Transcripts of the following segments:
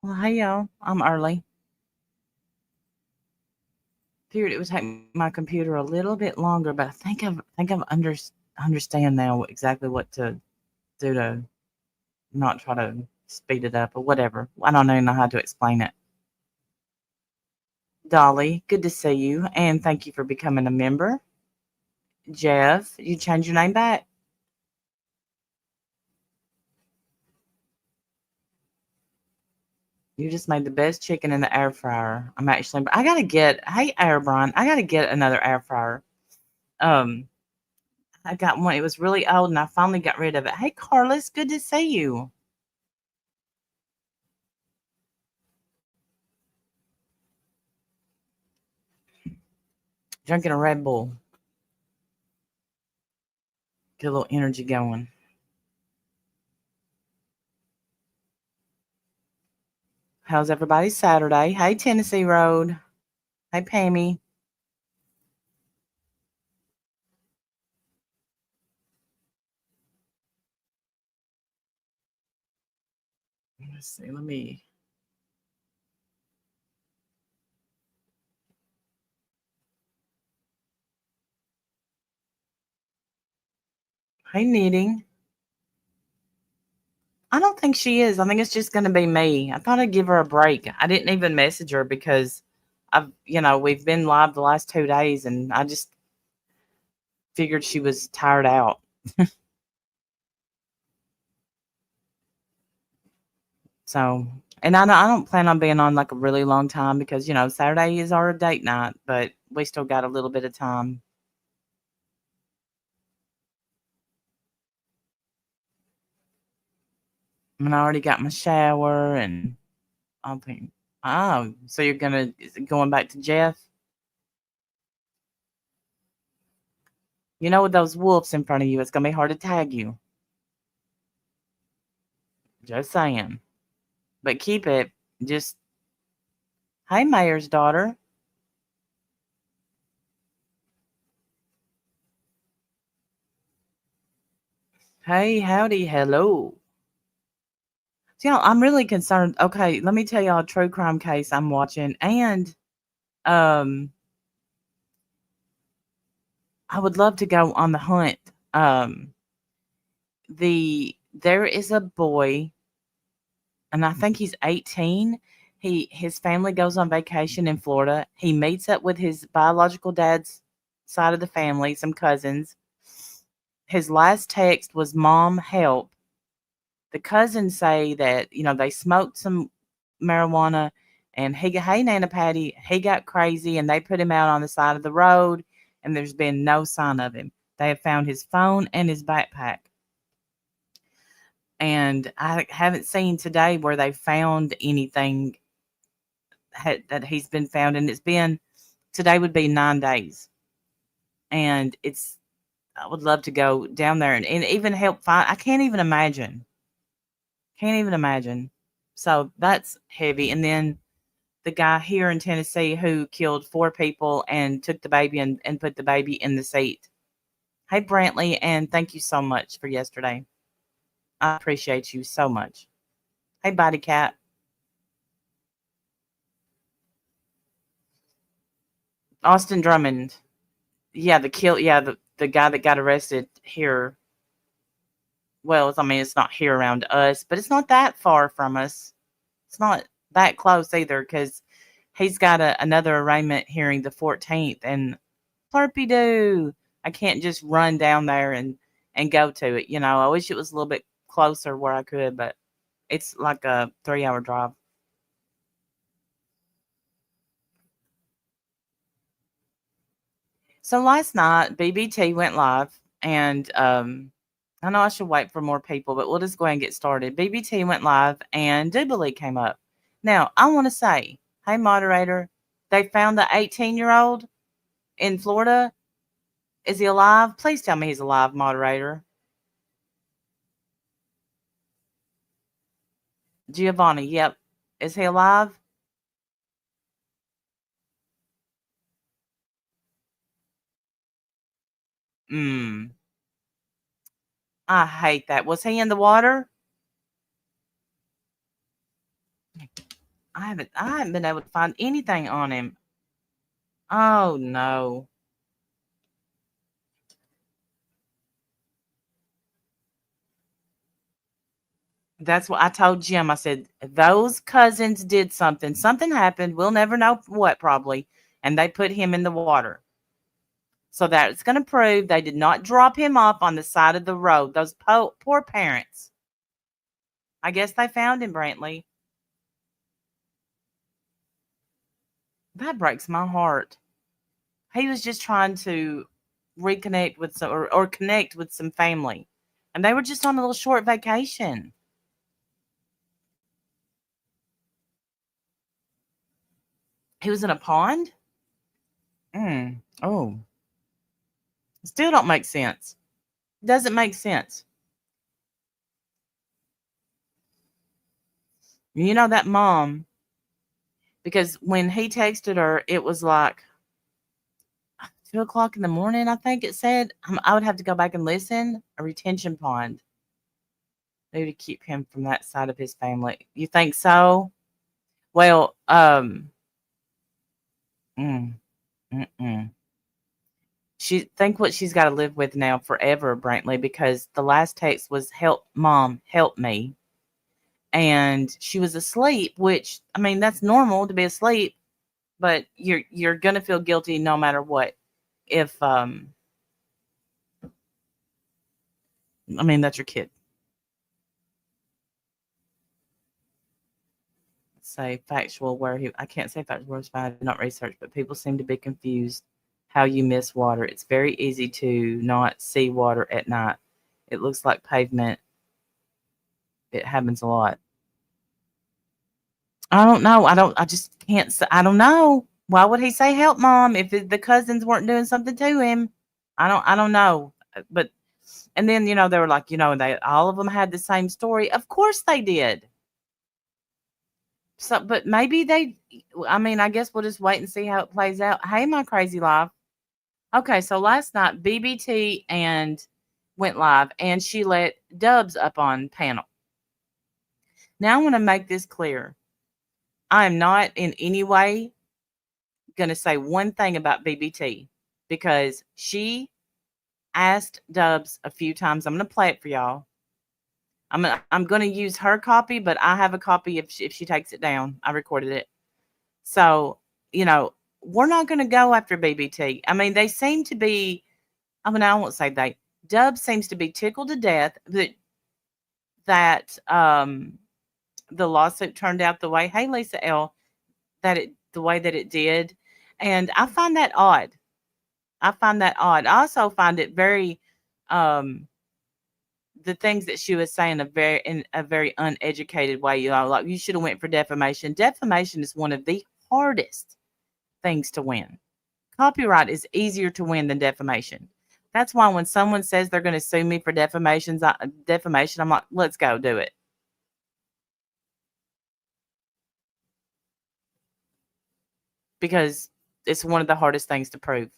Well, hey y'all. I'm early. Figured it would take my computer a little bit longer, but I think I've understand now exactly what to do to not try to speed it up or whatever. I don't even know how to explain it. Dolly, good to see you, and thank you for becoming a member. Jeff, you changed your name back. You just made the best chicken in the air fryer. I gotta get. Hey, Air Brian, I gotta get another air fryer. Um, I got one. It was really old, and I finally got rid of it. Hey, Carlos, good to see you. Drinking a Red Bull, get a little energy going. How's everybody's Saturday? Hey, Tennessee Road. Hey, Pammy. Let's see. Let me. Hey, Knitting. I don't think she is. I think it's just going to be me. I thought I'd give her a break. I didn't even message her because we've been live the last 2 days, and I just figured she was tired out. So, and I don't plan on being on like a really long time because Saturday is our date night, but we still got a little bit of time. And I already got my shower, and I think, oh, so you're is it going back to Jeff? With those wolves in front of you, it's gonna be hard to tag you. Just saying. But keep it. Just hey, Mayor's daughter. Hey, howdy, hello. So, I'm really concerned. Okay, let me tell y'all a true crime case I'm watching, and um, I would love to go on the hunt. Um, there is a boy, and I think he's 18. His family goes on vacation in Florida. He meets up with his biological dad's side of the family, some cousins. His last text was "Mom, help." The cousins say that they smoked some marijuana, and hey Nana Patty, he got crazy, and they put him out on the side of the road, and there's been no sign of him. They have found his phone and his backpack. And I haven't seen today where they found anything that he's been found, and today would be 9 days, and I would love to go down there and even help find. I can't even imagine. So that's heavy. And then the guy here in Tennessee who killed 4 people and took the baby and put the baby in the seat. Hey, Brantley, and thank you so much for yesterday. I appreciate you so much. Hey, Body Cat. Austin Drummond. Yeah, the guy that got arrested here. Well, I mean, it's not here around us, but it's not that far from us. It's not that close either because he's got another arraignment hearing the 14th, and Slurpy doo. I can't just run down there and go to it. I wish it was a little bit closer where I could, but it's like a 3 hour drive. So last night, BBT went live, and I know I should wait for more people, but we'll just go ahead and get started. BBT went live, and Dubalee came up. Now, I want to say, hey, moderator, they found the 18-year-old in Florida. Is he alive? Please tell me he's alive, moderator. Giovanni, yep. Is he alive? Mm, I hate that. Was he in the water? I haven't been able to find anything on him. Oh no. That's what I told Jim. I said, those cousins did something. Something happened. We'll never know what, probably. And they put him in the water. So that's going to prove they did not drop him off on the side of the road. Those poor parents. I guess they found him, Brantley. That breaks my heart. He was just trying to reconnect with some or connect with some family. And they were just on a little short vacation. He was in a pond? Oh. Still don't make sense. Doesn't make sense. You know that mom, because when he texted her, it was like 2 o'clock in the morning, I think it said. I would have to go back and listen. A retention pond. Maybe to keep him from that side of his family. You think so? Well, mm, mm-mm. She think what she's got to live with now forever, Brantley, because the last text was "Help, mom, help me," and she was asleep. Which, I mean, that's normal to be asleep, but you're gonna feel guilty no matter what. If I mean, that's your kid. Say factual where he. I can't say factual where it's found. I did not research, but people seem to be confused how you miss water. It's very easy to not see water at night. It looks like pavement. It happens a lot. I don't know. I just can't say. I don't know. Why would he say help, mom, if the cousins weren't doing something to him? I don't know. But and then they were like, they all of them had the same story. Of course they did. So, but maybe they. I mean, I guess we'll just wait and see how it plays out. Hey, my crazy life. Okay, so last night BBT and went live, and she let Dubs up on panel. Now I want to make this clear. I am not in any way going to say one thing about BBT because she asked Dubs a few times. I'm going to play it for y'all. I'm going to use her copy, but I have a copy if she takes it down. I recorded it. So, we're not going to go after BBT. I mean, they seem to be, I mean, I won't say they. Dubs seems to be tickled to death that the lawsuit turned out the way, hey, Lisa L., the way that it did. And I find that odd. I also find it very, um, the things that she was saying in a very uneducated way. Like you should have went for defamation. Defamation is one of the hardest things to win. Copyright is easier to win than defamation. That's why when someone says they're going to sue me for defamation, I'm like, let's go do it. Because it's one of the hardest things to prove.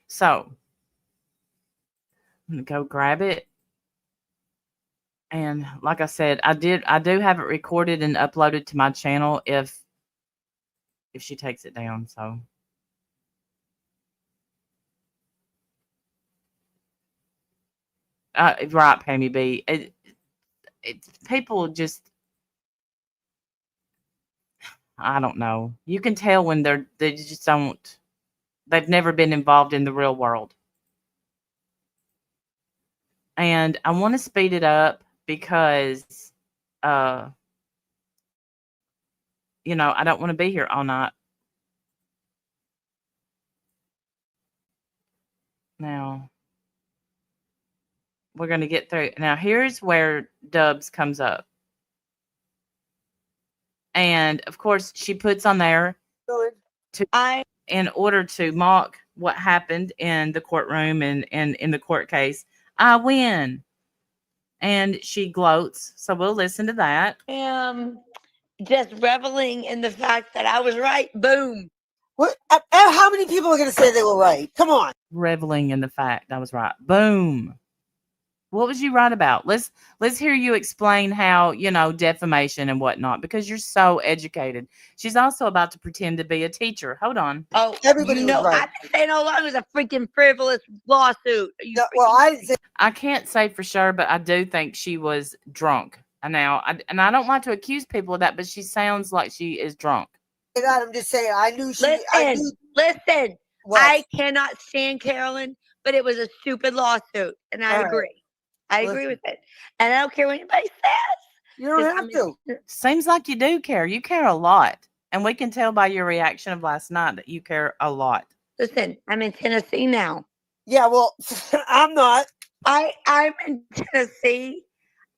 So I'm going to go grab it. And like I said, I do have it recorded and uploaded to my channel if she takes it down. So right, Pammy B. People just, I don't know. You can tell when they just don't. They've never been involved in the real world. And I want to speed it up because, I don't want to be here all night. Now, we're going to get through. Now, here's where Dubs comes up. And of course, she puts on there in order to mock what happened in the courtroom and in the court case. I win. And she gloats. So we'll listen to that. Just reveling in the fact that I was right. Boom. What? How many people are going to say they were right? Come on. Reveling in the fact I was right. Boom. What was you right about? Let's hear you explain how, defamation and whatnot, because you're so educated. She's also about to pretend to be a teacher. Hold on. Oh, Everybody was right. I've been saying all along it was a freaking frivolous lawsuit. Are you No, well, I didn't say I can't say for sure, but I do think she was drunk. Now, I don't want to accuse people of that, but she sounds like she is drunk. that. I'm just saying. I knew she. I knew Listen. what. I cannot stand Carolyn, but it was a stupid lawsuit, and I All right. agree. I agree Listen. with it, and I don't care what anybody says. You don't 'cause have to. Seems like you do care. You care a lot. And we can tell by your reaction of last night that you care a lot. Listen, I'm in Tennessee now. Yeah, well, I'm not. I'm in Tennessee,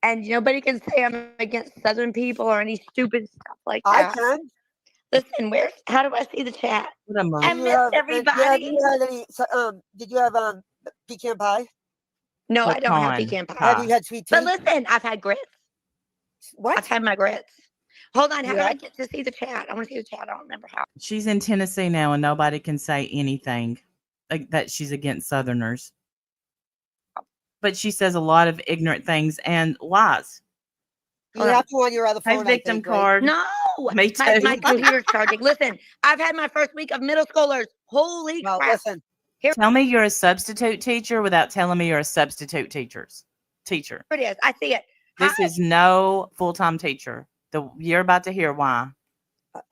and nobody can say I'm against Southern people or any stupid stuff like I that. can. Listen, how do I see the chat? What a I Did you miss have- everybody. Yeah, did you have any? Did you have pecan pie? No, I don't have Pecan pecan pie. Have you had sweet tea? But listen, I've had grits. What? I've had my grits. Hold on, how do Yeah. I get to see the chat? I want to see the chat. I don't remember how. She's in Tennessee now, and nobody can say anything like that she's against Southerners. But she says a lot of ignorant things and lies. You Hold on. have to on your other Hey, phone. I victim think, right? card. No, Me too. my computer's charging. Listen, I've had my first week of middle schoolers. Holy Well, crap! listen. Tell me you're a substitute teacher without telling me you're a substitute teacher. Here it is. I see it. This Hi. is no full-time teacher. You're about to hear why.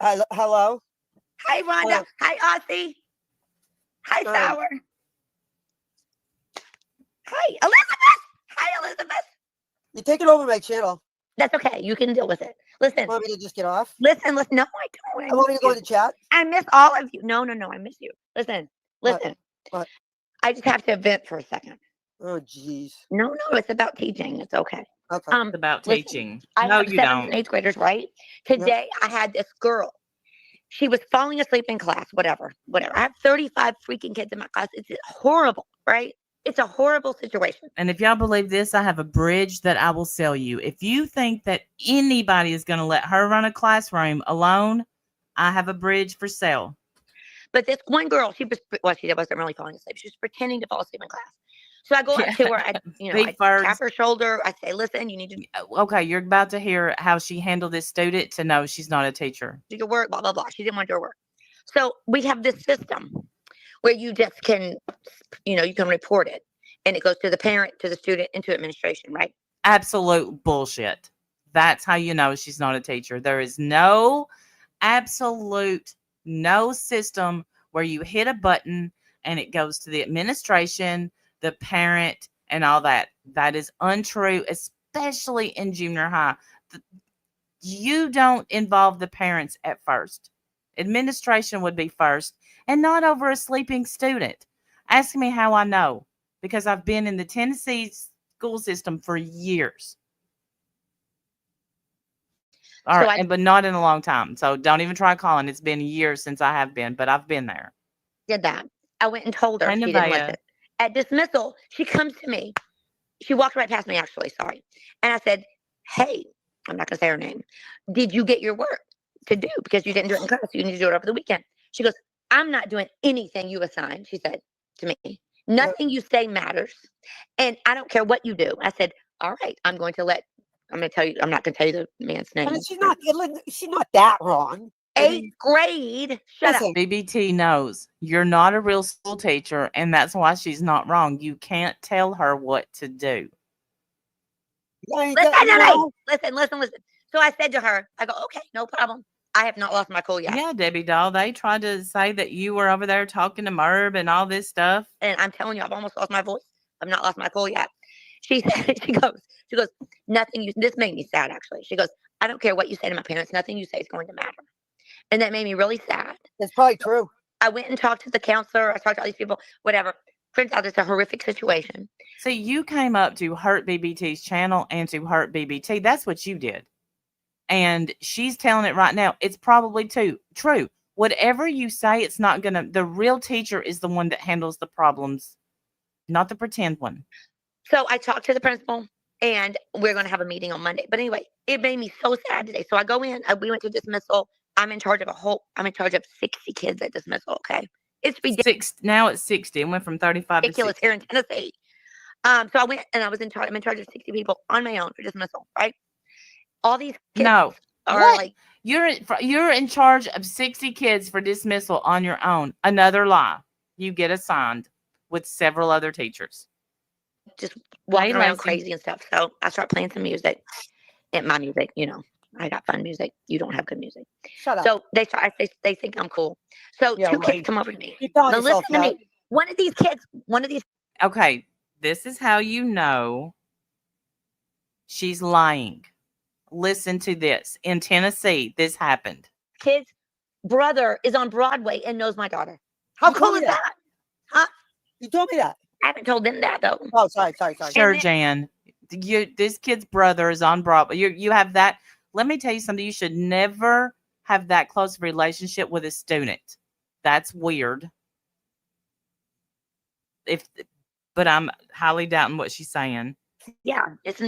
Hello. Hi, Rhonda. Hi, Aussie. Hi, Hi. Sour. Hi, Elizabeth. Hi, Elizabeth. You're taking over my channel. That's okay. You can deal with it. Listen, You want me to just get off? listen. No, I don't. I want me to go miss in the chat. you. I miss all of you. No, I miss you. Listen. What? What? I just have to vent for a second. Oh, jeez. No, it's about teaching. It's okay. Okay. It's about listen, teaching. I No, have you 7th don't. and 8th graders, right? Today, I had this girl. She was falling asleep in class, whatever. I have 35 freaking kids in my class. It's horrible, right? It's a horrible situation. And if y'all believe this, I have a bridge that I will sell you. If you think that anybody is going to let her run a classroom alone, I have a bridge for sale. But this one girl, she wasn't really falling asleep. She was pretending to fall asleep in class. So I go up to her, I tap her shoulder. I say, listen, you need to Okay, you're about to hear how she handled this student to know she's not a teacher. do your work, blah, blah, blah. She didn't want to do her work. So we have this system where you just can, you can report it. And it goes to the parent, to the student, and to administration, right? Absolute bullshit. That's how you know she's not a teacher. There is no system where you hit a button and it goes to the administration, the parent, and all that. That is untrue, especially in junior high. You don't involve the parents at first. Administration would be first, and not over a sleeping student. Ask me how I know, because I've been in the Tennessee school system for years. All right, but not in a long time. So don't even try calling. It's been years since I have been, but I've been there. Did that. I went and told her. She didn't listen. At dismissal, she comes to me. She walked right past me, actually. Sorry. And I said, hey, I'm not going to say her name. Did you get your work to do? Because you didn't do it in class. You need to do it over the weekend. She goes, I'm not doing anything you assigned, she said to me. Nothing you say matters. And I don't care what you do. I said, all right, I'm not going to tell you the man's name. I mean, she's not that wrong. 8th grade. Shut up. BBT knows you're not a real school teacher, and that's why she's not wrong. You can't tell her what to do. Listen. So I said to her, I go, okay, no problem. I have not lost my cool yet. Yeah, Debbie Doll, they tried to say that you were over there talking to Merv and all this stuff. And I'm telling you, I've almost lost my voice. I've not lost my cool yet. She said, she goes, this made me sad, actually. She goes, I don't care what you say to my parents. Nothing you say is going to matter. And that made me really sad. That's probably true. I went and talked to the counselor. I talked to all these people, whatever. Turns out it's a horrific situation. So you came up to hurt BBT's channel and to hurt BBT. That's what you did. And she's telling it right now. It's probably true. Whatever you say, it's not going to. The real teacher is the one that handles the problems, not the pretend one. So I talked to the principal, and we're going to have a meeting on Monday. But anyway, it made me so sad today. So I go in. We went to dismissal. I'm in charge of 60 kids at dismissal. Okay, it's ridiculous. Now it's 60. It went from 35 ridiculous to 60. here in Tennessee. So I went and I was in charge. I'm in charge of 60 people on my own for dismissal, right? All these kids No. are What? like, You're in charge of 60 kids for dismissal on your own. Another lie. You get assigned with several other teachers. just walking around Lacey. crazy and stuff. So I start playing some music. And my music, you know, I got fun music. You don't have good music. Shut up. So they think I'm cool. So Yeah, two right. kids come over to me. You're telling Now yourself listen to that. me. One of these. Okay, this is how you know she's lying. Listen to this. In Tennessee, this happened. Kid's brother is on Broadway and knows my daughter. How You cool told is me that? Huh? You told me that. I haven't told them that though. Oh, sorry. Sure, then- Jan. This kid's brother is on Broadway. You have that. Let me tell you something. You should never have that close relationship with a student. That's weird. But I'm highly doubting what she's saying. Yeah, it's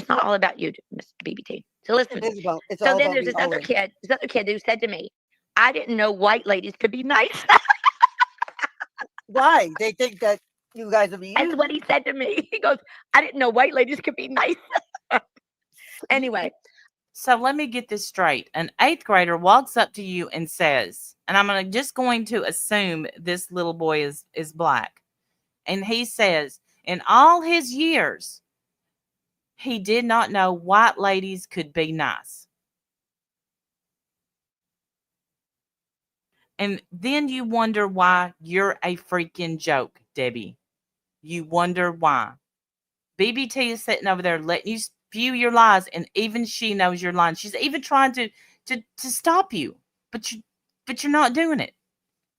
not all about you, Miss BBT. So listen. It's So all then about there's me this other always. kid who said to me, I didn't know white ladies could be nice. Why? They think that you guys are mean? That's what he said to me. He goes, I didn't know white ladies could be nice. Anyway. So let me get this straight. An 8th grader walks up to you and says, and I'm just going to assume this little boy is black. And he says, in all his years, he did not know white ladies could be nice. And then you wonder why you're a freaking joke, Debbie. You wonder why. BBT is sitting over there letting you spew your lies, and even she knows you're lying. She's even trying to stop you, but you're not doing it.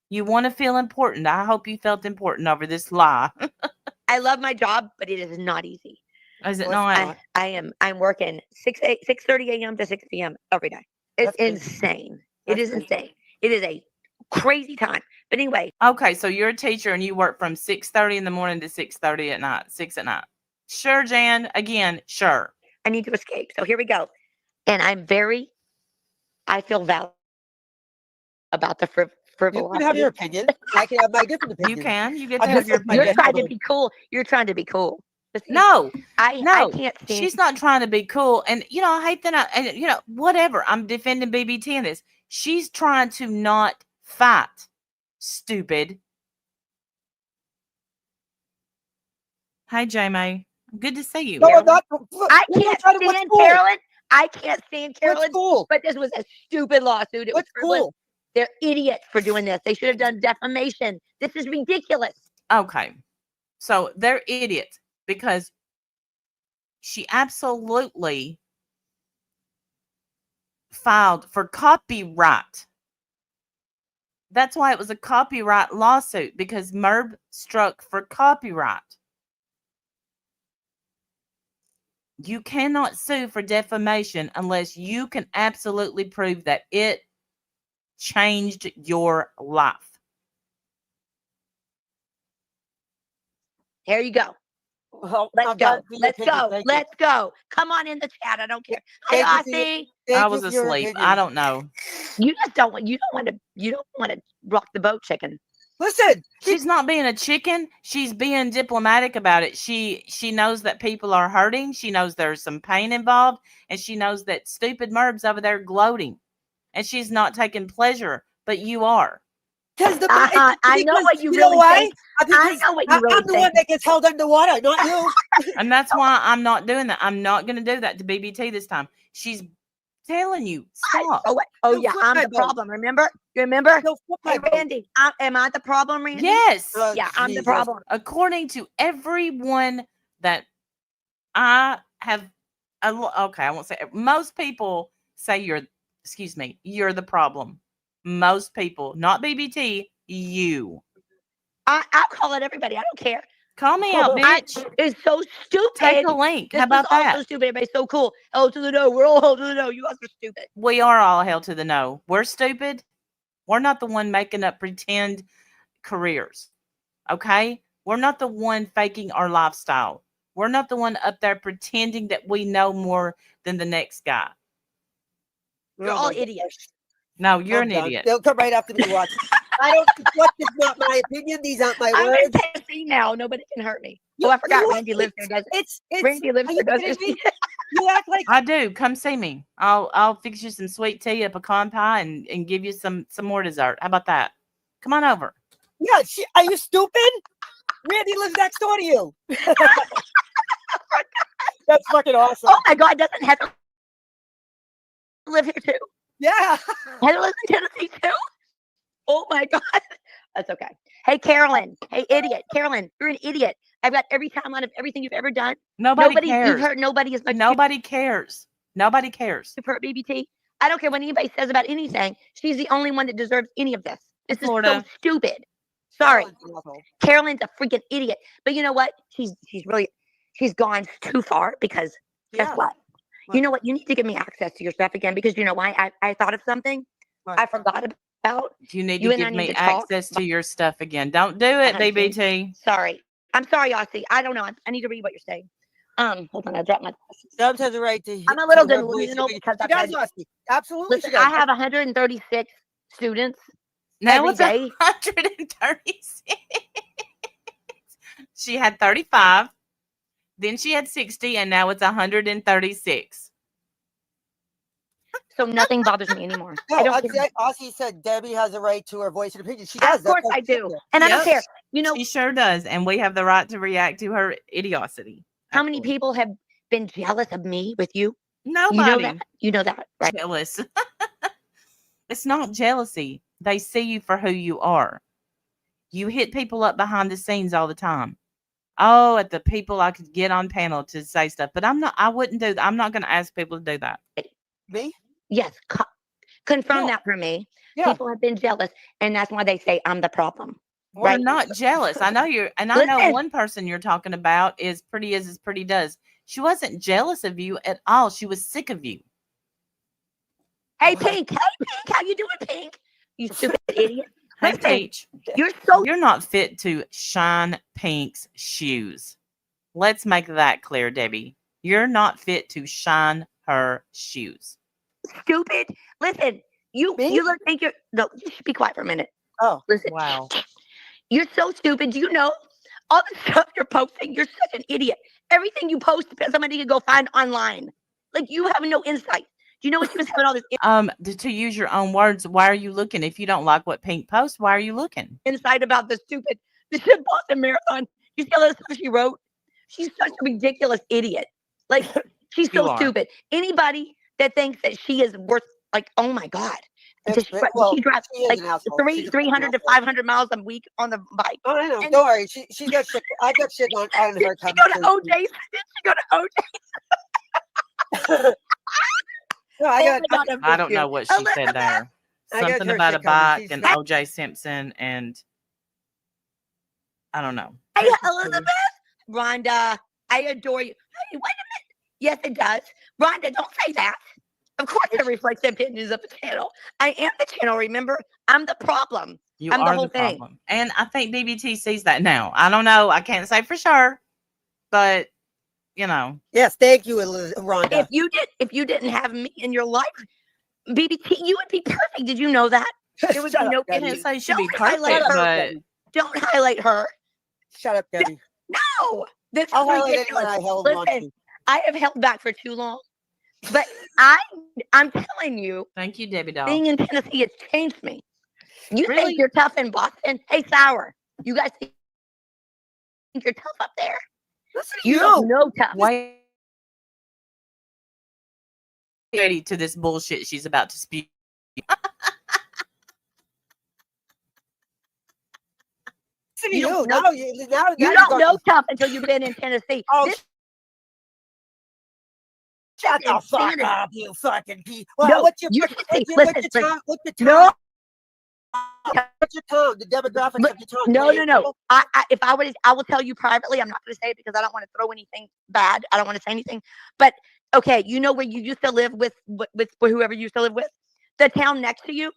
You want to feel important. I hope you felt important over this lie. I love my job, but it is not easy. Is it not? I'm working 6:30 a.m. to 6 p.m. every day. It's insane. It is insane. It is a crazy time. But anyway. Okay, so you're a teacher and you work from 6:30 in the morning to 6:30 at night, 6 at night. Sure, Jan. Again, sure. I need to escape. So here we go. And I feel valid about the frivolity. You can have your opinion. I can have my different opinion. You can. You get to have your opinion. You're trying to be cool. You're trying to be cool. No, I can't stand. She's not trying to be cool. And, I hate that. And, whatever. I'm defending BBT in this. She's trying to not fight. Stupid. Hi, Jamie. Good to see you. No, I can't stand Carolyn. I can't stand Carolyn. Cool? But this was a stupid lawsuit. What's cool? They're idiots for doing this. They should have done defamation. This is ridiculous. Okay. So they're idiots because she absolutely filed for copyright. That's why it was a copyright lawsuit, because Merb struck for copyright. You cannot sue for defamation unless you can absolutely prove that it changed your life. Here you go. Well, Let's go. Come on in the chat. I don't care. Hi, Aussie. I was asleep. I don't know. You don't want to rock the boat, chicken. Listen, she's not being a chicken. She's being diplomatic about it. She knows that people are hurting. She knows there's some pain involved, and she knows that stupid Merb's over there gloating, and she's not taking pleasure. But you are. Because I know what you really think. I know what you really think. I'm the one that gets held underwater, not you. And that's why I'm not doing that. I'm not going to do that to BBT this time. She's telling you, stop. Yeah, I'm the problem. Remember? You remember? Hey, Randy, am I the problem, Randy? Yes. Yeah, I'm the problem. According to everyone that I have, okay, I won't say, most people say you're the problem. Most people, not BBT, you. I'll call it everybody. I don't care. Call me out, bitch. It's so stupid. Take a link. How about that? So stupid. Everybody's so cool. Hell to the no. We're all hell to the no. You guys are stupid. We are all hell to the no. We're stupid. We're not the one making up pretend careers. Okay? We're not the one faking our lifestyle. We're not the one up there pretending that we know more than the next guy. You're all idiots. No, you're an idiot. They'll come right after me. Watch. I don't. What is not my opinion? These aren't my words. I'm in Tennessee now. Nobody can hurt me. Oh, I forgot Randy lives there, doesn't It's Randy lives are you there, kidding doesn't me? he? You act like I do. Come see me. I'll fix you some sweet tea, a pecan pie, and give you some more dessert. How about that? Come on over. yeah. Are you stupid? Randy lives next door to you. That's fucking awesome. Oh my God, doesn't Heather live here too? Yeah. Heather lives in Tennessee too? Oh my God. That's okay. Hey, Carolyn. Hey, idiot. Carolyn, you're an idiot. I've got every timeline of everything you've ever done. Nobody You've cares. hurt nobody as much Nobody cares. Nobody cares. as you've hurt BBT. I don't care what anybody says about anything. She's the only one that deserves any of this. This is so stupid. Sorry. Carolyn's a freaking idiot. But you know what? She's gone too far because guess what? You know what? You need to give me access to your stuff again because you know why? I thought of something I forgot about. You need to give me access to your stuff again. Don't do it, BBT. Sorry. I'm sorry, Aussie. I don't know. I need to read what you're saying. Hold on. I dropped my glasses. Dubs has a right to. I'm a little delusional because she does, Aussie. Absolutely. Listen, I have 136 students. Now it's 136. She had 35. Then she had 60, and now it's 136. So nothing bothers me anymore. No, Aussie said Debbie has a right to her voice and opinion. She does. Of course I do. And I don't care. You know, she sure does. And we have the right to react to her idiocy. How many people have been jealous of me with you? Nobody. You know that, right? Jealous. It's not jealousy. They see you for who you are. You hit people up behind the scenes all the time. Oh, at the people I could get on panel to say stuff, but I wouldn't do that. I'm not going to ask people to do that. Me? Yes. Confirm that for me. Yeah. People have been jealous, and that's why they say I'm the problem. Well, right? Not jealous. I know you're, and I know one person you're talking about is pretty as pretty does. She wasn't jealous of you at all. She was sick of you. Hey, Pink. Hey, Pink. How you doing, Pink? You stupid idiot. Hey, Peach. You're not fit to shine Pink's shoes. Let's make that clear, Debbie. You're not fit to shine her shoes. Stupid. Listen, you think you're no, you should be quiet for a minute. Oh, listen. Wow. You're so stupid. Do you know all the stuff you're posting? You're such an idiot. Everything you post, somebody can go find online. Like you have no insight. Do you know what she was having all this? To use your own words, why are you looking? If you don't like what Pink posts, why are you looking? Insight about the Boston Marathon. You see all the stuff she wrote? She's such a ridiculous idiot. Like she's so stupid. Anybody that thinks that she is worth, like, oh my God. She drives like 300 to 500 miles a week on the bike. Oh, I know. Don't worry. She got shit. I got shit on her. Did she go to OJ's? Did she go to OJ's? No, I don't know what she said there. Something about a bike and OJ Simpson and I don't know. Hey, Elizabeth, Rhonda, I adore you. Hey, wait a minute. Yes, it does. Rhonda, don't say that. Of course, it reflects the opinions of the channel. I am the channel. Remember, I'm the problem. I'm the whole thing. Problem. And I think BBT sees that now. I don't know. I can't say for sure, but you know. Yes, thank you, Rhonda. If you didn't have me in your life, BBT, you would be perfect. Did you know that? There was no I didn't say she'd be perfect, but don't highlight her. Shut up, Debbie. No, this I'll is ridiculous. Listen, I have held back for too long, but I'm telling you. Thank you, Debbie doll. Being in Tennessee has changed me. You think you're tough in Boston? Hey, Sour, you guys think you're tough up there? Listen, you don't know tough. Wait. Ready to this bullshit she's about to spew. You don't know tough until you've been in Tennessee. Oh, shut the fuck up, you fucking pee. Well, no, what's your tongue? No. What's your tone? The demographics of your tone. No. I will tell you privately. I'm not going to say it because I don't want to throw anything bad. I don't want to say anything. But okay, you know where you used to live with whoever you used to live with, the town next to you,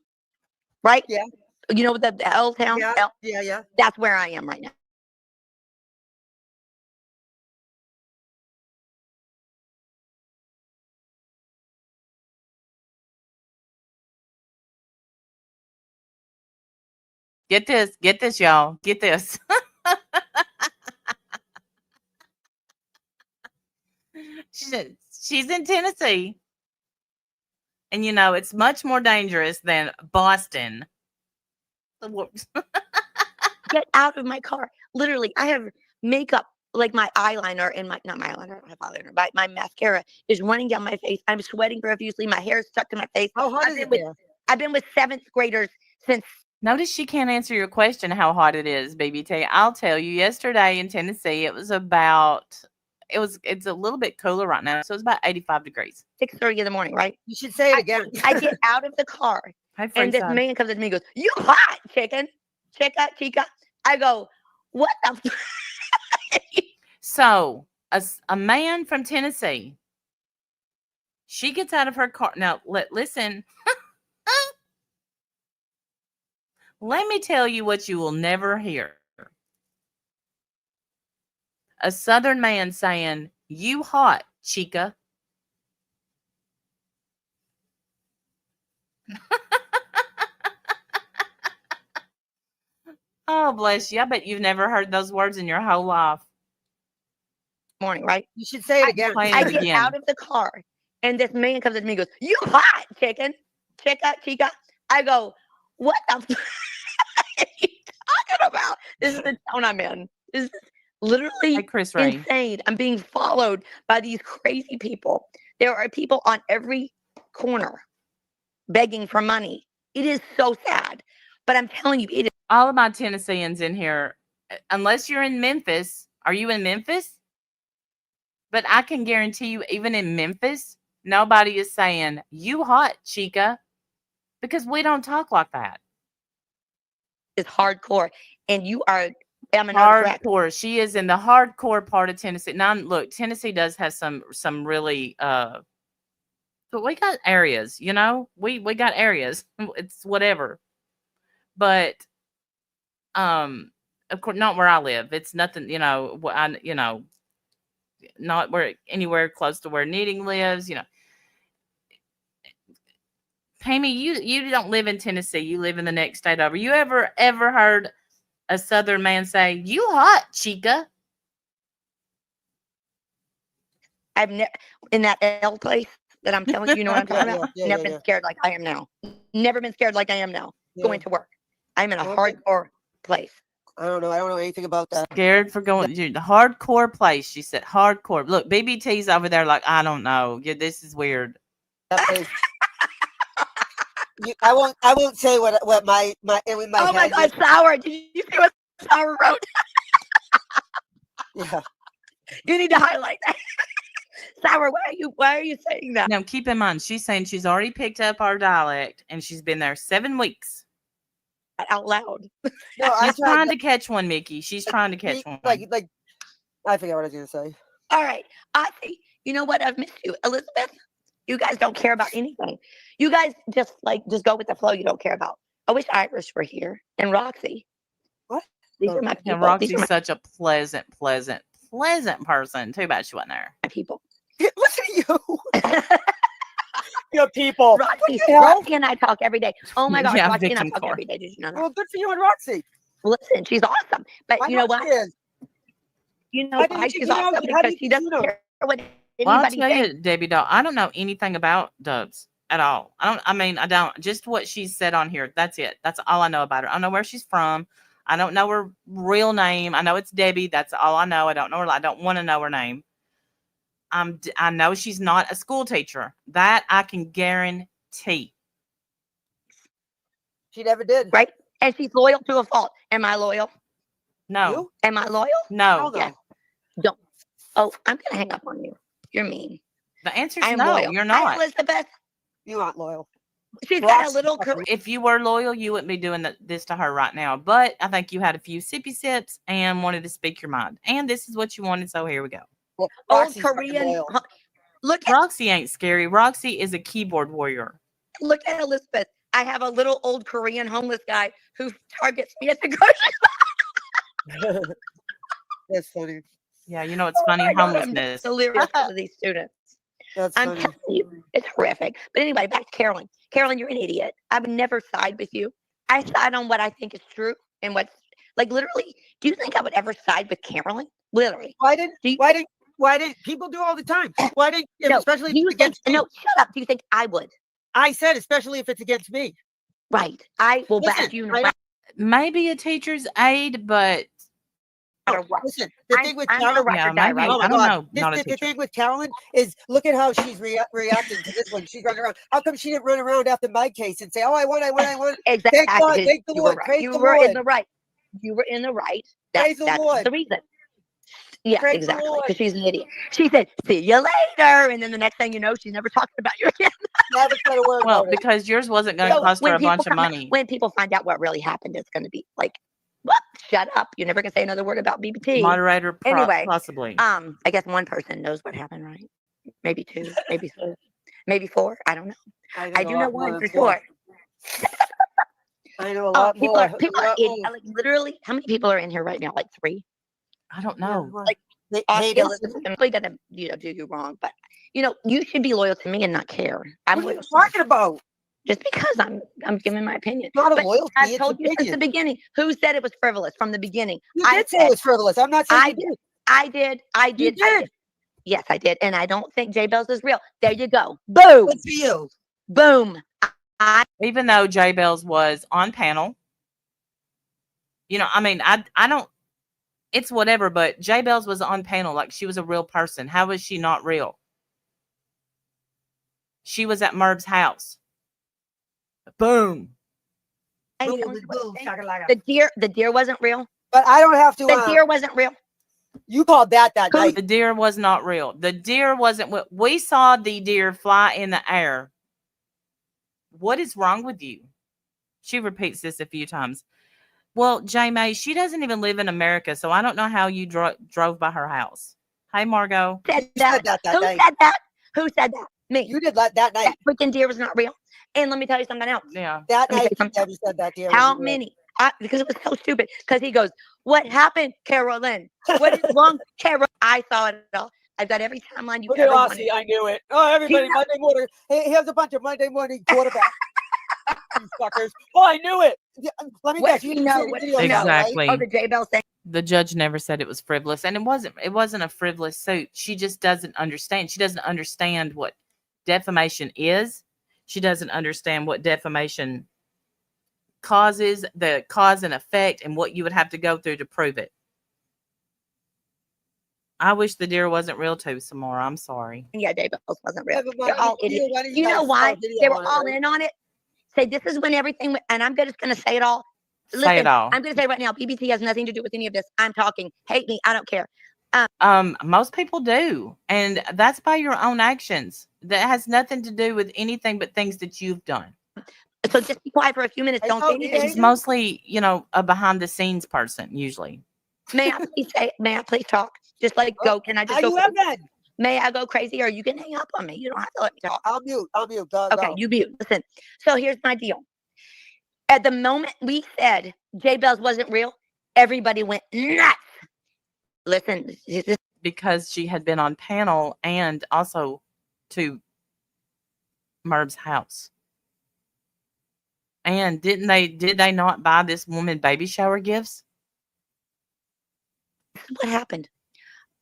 right? Yeah. You know the L town. Yeah. That's where I am right now. Get this, y'all. Get this. She's in Tennessee. And it's much more dangerous than Boston. Get out of my car. Literally, I have makeup, like my eyeliner and not my eyeliner, I don't have eyeliner, but my mascara is running down my face. I'm sweating profusely. My hair is stuck to my face. How hot is it there? I've been with 7th graders since. Notice she can't answer your question how hot it is, BBT. I'll tell you, yesterday in Tennessee, it's a little bit cooler right now. So it's about 85 degrees. 6:30 in the morning, right? You should say it again. I get out of the car. And this man comes up to me and goes, "You hot, chicken. Chica." I go, "What the So a man from Tennessee, she gets out of her car. Now, listen. Let me tell you what you will never hear. A Southern man saying, "You hot, chica." Oh, bless you. I bet you've never heard those words in your whole life. Morning, right? You should say it again. I get out of the car, and this man comes up to me and goes, "You hot, chicken. Chica." I go, "What the are you talking about? This is the town I'm in. This is literally insane. I'm being followed by these crazy people. There are people on every corner begging for money. It is so sad. But I'm telling you, it is." All of my Tennesseans in here, unless you're in Memphis. Are you in Memphis? But I can guarantee you, even in Memphis, nobody is saying, "You hot, chica," because we don't talk like that. It's hardcore. And you are hardcore. She is in the hardcore part of Tennessee. Now, look, Tennessee does have some really but we got areas, we got areas. It's whatever. But of course not where I live. It's nothing, not where anywhere close to where Knitting lives, Pammy, you don't live in Tennessee. You live in the next state over. You ever heard a Southern man say, "You hot, chica"? I've never in that L place that I'm telling you, what I'm talking about. Never been scared like I am now. Never been scared like I am now. Going to work. I'm in a hardcore place. I don't know anything about that. Scared for going to the hardcore place. She said hardcore. Look, BBT's over there like, I don't know. Yeah, this is weird. I won't say what my oh my God, Sour. Did you see what Sour wrote? Yeah. You need to highlight that. Sour, why are you saying that? Now keep in mind, she's saying she's already picked up our dialect and she's been there 7 weeks. Out loud. No, she's trying to catch one, Mickey. She's trying to catch one. Like I forget what I was gonna say. All right. I see. You know what? I've missed you, Elizabeth. You guys don't care about anything. You guys just go with the flow. You don't care about. I wish Irish were here and Roxy. What? These are my people. And Roxy's such a pleasant person. Too bad she wasn't there. My people. Listen to you. Your people. Roxy and I talk every day. Oh my gosh, yeah, Roxy and I talk every day. Did you know that? Well, good for you and Roxy. Listen, she's awesome. But you know what? You know why she's awesome? Because she doesn't care what I'll tell you, Debbie Doll, I don't know anything about Dubs at all. I don't. Just what she said on here. That's it. That's all I know about her. I don't know where she's from. I don't know her real name. I know it's Debbie. That's all I know. I don't know her. I don't want to know her name. I know she's not a school teacher. That I can guarantee. She never did. Right? And she's loyal to a fault. Am I loyal? No. You? Am I loyal? No. Yeah. Don't. Oh, I'm going to hang up on you. You're mean. The answer is no. Loyal. You're not. Elizabeth. You aren't loyal. She's got a little career. If you were loyal, you wouldn't be doing this to her right now. But I think you had a few sippy sips and wanted to speak your mind. And this is what you wanted, so here we go. Well, old Korean. Look, Roxy ain't scary. Roxy is a keyboard warrior. Look at Elizabeth. I have a little old Korean homeless guy who targets me at the grocery store. That's funny. Yeah, you know it's funny. Homelessness. I'm delirious to these students. I'm telling you, it's horrific. But anyway, back to Carolyn. Carolyn, you're an idiot. I would never side with you. I side on what I think is true and what's like literally. Do you think I would ever side with Carolyn? Literally. Why did Why didn't people do all the time? Why didn't, especially do you think, no, shut up. Do you think I would? I said, especially if it's against me. Right. I will back you. Maybe a teacher's aid, but listen, the thing with Carolyn, the thing with Carolyn is look at how she's reacting to this one. She's running around. How come she didn't run around after my case and say, "Oh, I won"? Exactly. Thank God, thank the Lord. You were in the right. You were in the right. That's the reason. Yeah, exactly. Because she's an idiot. She said, "See you later," and then the next thing you know, she's never talking about you again. Never said a word. Well, because yours wasn't going to cost her a bunch of money. When people find out what really happened, it's going to be like, "What? Shut up! You're never going to say another word about BBT." Moderator, anyway, possibly. I guess one person knows what happened, right? Maybe two, maybe three, maybe four. I don't know. I do know one for sure. I know a lot people more. People are like literally. How many people are in here right now? Like 3. I don't know. Like I'm probably gonna do you wrong, but you should be loyal to me and not care. What are you talking about? Just because I'm giving my opinion. Not a loyalty. I told you since the beginning. Who said it was frivolous from the beginning? You did say it was frivolous. I'm not saying you did. I did. You did. Yes, I did, and I don't think J Bells is real. There you go. Boom. Good for you. Boom. Even though J Bells was on panel, I mean, I don't. It's whatever, but J Bells was on panel like she was a real person. How was she not real? She was at Merb's house. Boom. The deer wasn't real. But I don't have to. The deer wasn't real. You called that night. The deer was not real. The deer wasn't. We saw the deer fly in the air. What is wrong with you? She repeats this a few times. Well, J-May, she doesn't even live in America, so I don't know how you drove by her house. Hey, Margot. Who said that? Who said that? Me. You did that night. That freaking deer was not real. And let me tell you something else. Yeah. That night you said that deer. How many? Because it was so stupid. Because he goes, "What happened, Carolyn? What is wrong, Carol?" I saw it all. I've got every timeline you ever wanted. I knew it. Oh, everybody, Monday morning. Hey, here's a bunch of Monday morning quarterbacks. You suckers. Oh, I knew it. Let me guess. You know exactly. Right? Oh, the J Bell thing. The judge never said it was frivolous, and it wasn't a frivolous suit. She just doesn't understand. She doesn't understand what defamation is. She doesn't understand what defamation causes, the cause and effect, and what you would have to go through to prove it. I wish the deer wasn't real too, Samara. I'm sorry. Yeah, J Bells wasn't real. They're all idiots. You know why? They were all in on it. Say this is when everything went, and I'm just going to say it all. Say it all. I'm going to say right now, BBT has nothing to do with any of this. I'm talking. Hate me. I don't care. Most people do, and that's by your own actions. That has nothing to do with anything but things that you've done. So just be quiet for a few minutes. Don't say anything. She's mostly, a behind the scenes person usually. May I please talk? Just go. Can I just go? May I go crazy, or you can hang up on me? You don't have to let me talk. I'll mute. Okay, you mute. Listen. So here's my deal. At the moment we said J Bells wasn't real, everybody went nuts. Listen, because she had been on panel and also to Merb's house. And did they not buy this woman baby shower gifts? This is what happened.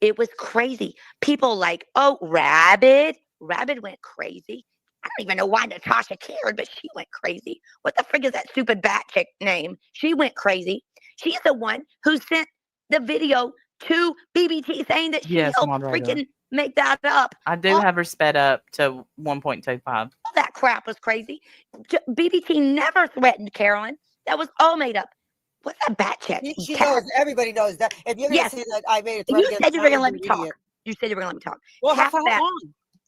It was crazy. People like, oh, Rabbit went crazy. I don't even know why Natasha cared, but she went crazy. What the frig is that stupid bat chick name? She went crazy. She's the one who sent the video to BBT saying that she helped freaking make that up. I do have her sped up to 1.25. All that crap was crazy. BBT never threatened Carolyn. That was all made up. What's that bat chick? She knows. Everybody knows that. If you're going to say that I made a threat, you said you were going to let me talk. You said you were going to let me talk. Well, how long?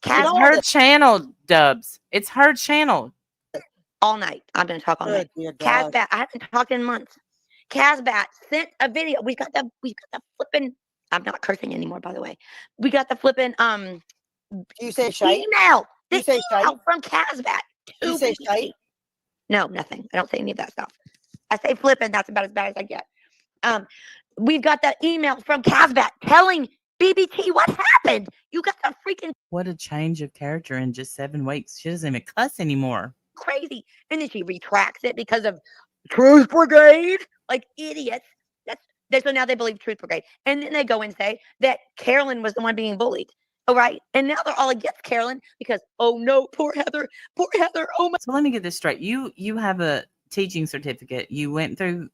It's her channel, Dubs. It's her channel. All night. I'm going to talk all night. Casbat. I haven't talked in months. Casbat sent a video. We got the flipping. I'm not cursing anymore, by the way. We got the flipping. You say shite? Email. You say email from Casbat. You say shite? No, nothing. I don't say any of that stuff. I say flipping. That's about as bad as I get. We've got the email from Casbat telling BBT what happened. You got the freaking. What a change of character in just 7 weeks. She doesn't even cuss anymore. Crazy. And then she retracts it because of Truth Brigade. Like idiots. So now they believe Truth Brigade. And then they go and say that Carolyn was the one being bullied. All right. And now they're all against Carolyn because, oh no, poor Heather. Oh my. So let me get this straight. You have a teaching certificate. You went through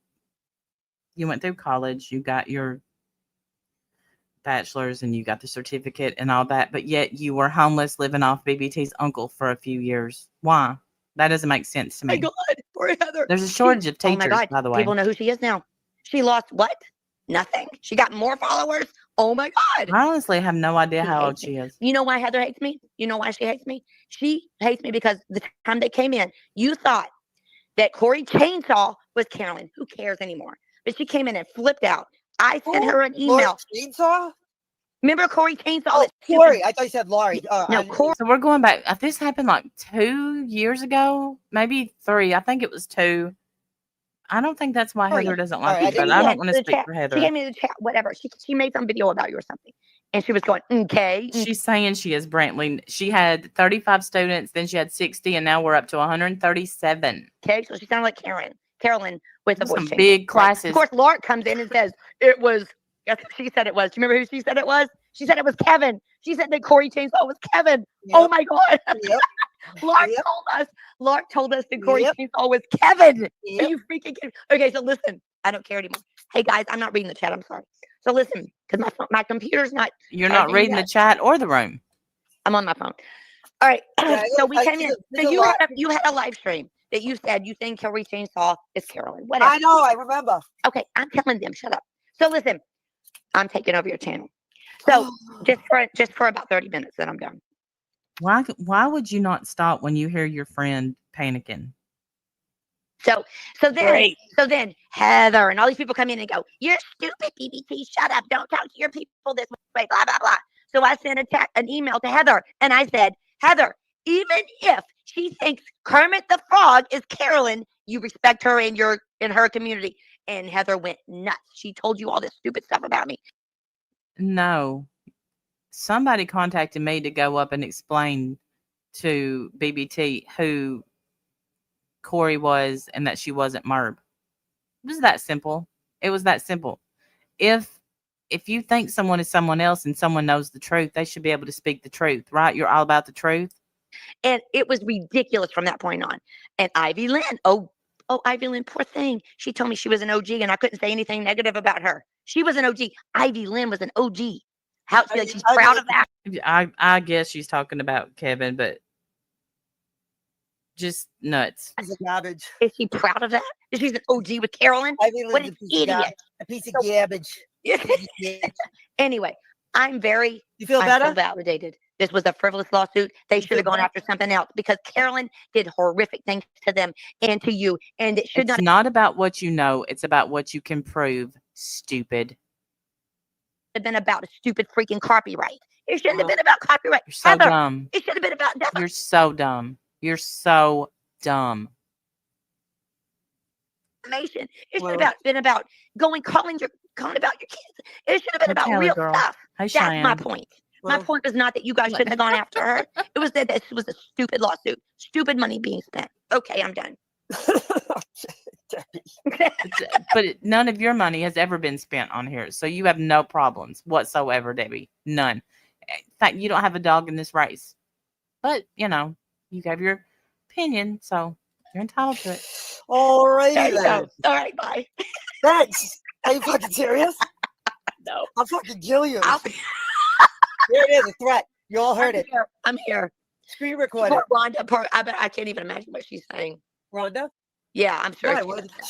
college. You got your bachelor's and you got the certificate and all that, but yet you were homeless living off BBT's uncle for a few years. Why? That doesn't make sense to me. My God, poor Heather. There's a shortage of teachers, oh my God. by the way. People know who she is now. She lost what? Nothing. She got more followers. Oh my God. I honestly have no idea how old she is. You know why Heather hates me? You know why she hates me? She hates me because the time they came in, you thought that Corey Chainsaw was Carolyn. Who cares anymore? But she came in and flipped out. I sent her an email. Chainsaw? Remember Corey Chainsaw? Oh, Corey. I thought you said Laurie. No, Corey. So we're going back. This happened like 2 years ago, maybe 3. I think it was 2. I don't think that's why Heather doesn't like you, but I don't want to speak for Heather. She gave me the chat, whatever. She made some video about you or something. And she was going, okay. She's saying she is Brantley. She had 35 students, then she had 60, and now we're up to 137. Okay, so she sounded like Carolyn with a voice change. Big classes. Of course, Lark comes in and says, it was, guess who she said it was. Do you remember who she said it was? She said it was Kevin. She said that Corey Chainsaw was Kevin. Yep. Oh my God. Yep. Lark told us that Corey Chainsaw was Kevin. Yep. Are you freaking kidding? Okay, so listen. I don't care anymore. Hey guys, I'm not reading the chat. I'm sorry. So listen, because my computer's not. You're not reading the chat or the room. I'm on my phone. All right. So we came in. So you had a live stream that you said you think Corey Chainsaw is Carolyn. Whatever. I know. I remember. Okay, I'm telling them. Shut up. So listen, I'm taking over your channel. So just for about 30 minutes, then I'm done. Why would you not stop when you hear your friend panicking? So then Heather and all these people come in and go, you're stupid, BBT, shut up, don't talk to your people this way, blah, blah, blah. So I sent an email to Heather and I said, Heather, even if she thinks Kermit the Frog is Carolyn, you respect her in her community. And Heather went nuts. She told you all this stupid stuff about me. No. Somebody contacted me to go up and explain to BBT who Corey was and that she wasn't Merb. It was that simple. It was that simple. If you think someone is someone else and someone knows the truth, they should be able to speak the truth, right? You're all about the truth. And it was ridiculous from that point on. And Ivy Lynn, oh, Ivy Lynn, poor thing. She told me she was an OG and I couldn't say anything negative about her. She was an OG. Ivy Lynn was an OG. How like she's proud of that? I guess she's talking about Kevin, but just nuts. She's a garbage. Is she proud of that? She's an OG with Carolyn? What an idiot. A piece of garbage. Anyway, I'm very better? validated. This was a frivolous lawsuit. They should have gone after something else because Carolyn did horrific things to them and to you. And it should It's not about what you know. It's about what you can prove, stupid. Have been about a stupid freaking copyright. It shouldn't have been about copyright. You're so Heather, dumb. It should have been about nothing. You're so dumb. You're so dumb. It should have been about calling about your kids. It should have been about real stuff. Hey, that's my point. My point was not that you guys shouldn't have gone after her. It was that this was a stupid lawsuit. Stupid money being spent. Okay, I'm done. But none of your money has ever been spent on here. So you have no problems whatsoever, Debbie. None. In fact, you don't have a dog in this race. But, you gave your opinion, so you're entitled to it. All right, then. All right, bye. Thanks. Are you fucking serious? No. I'll fucking kill you. There it is, a threat. You all heard it. I'm here. Screen recorded. Rhonda, I can't even imagine what she's saying. Rhonda? Yeah, I'm sure.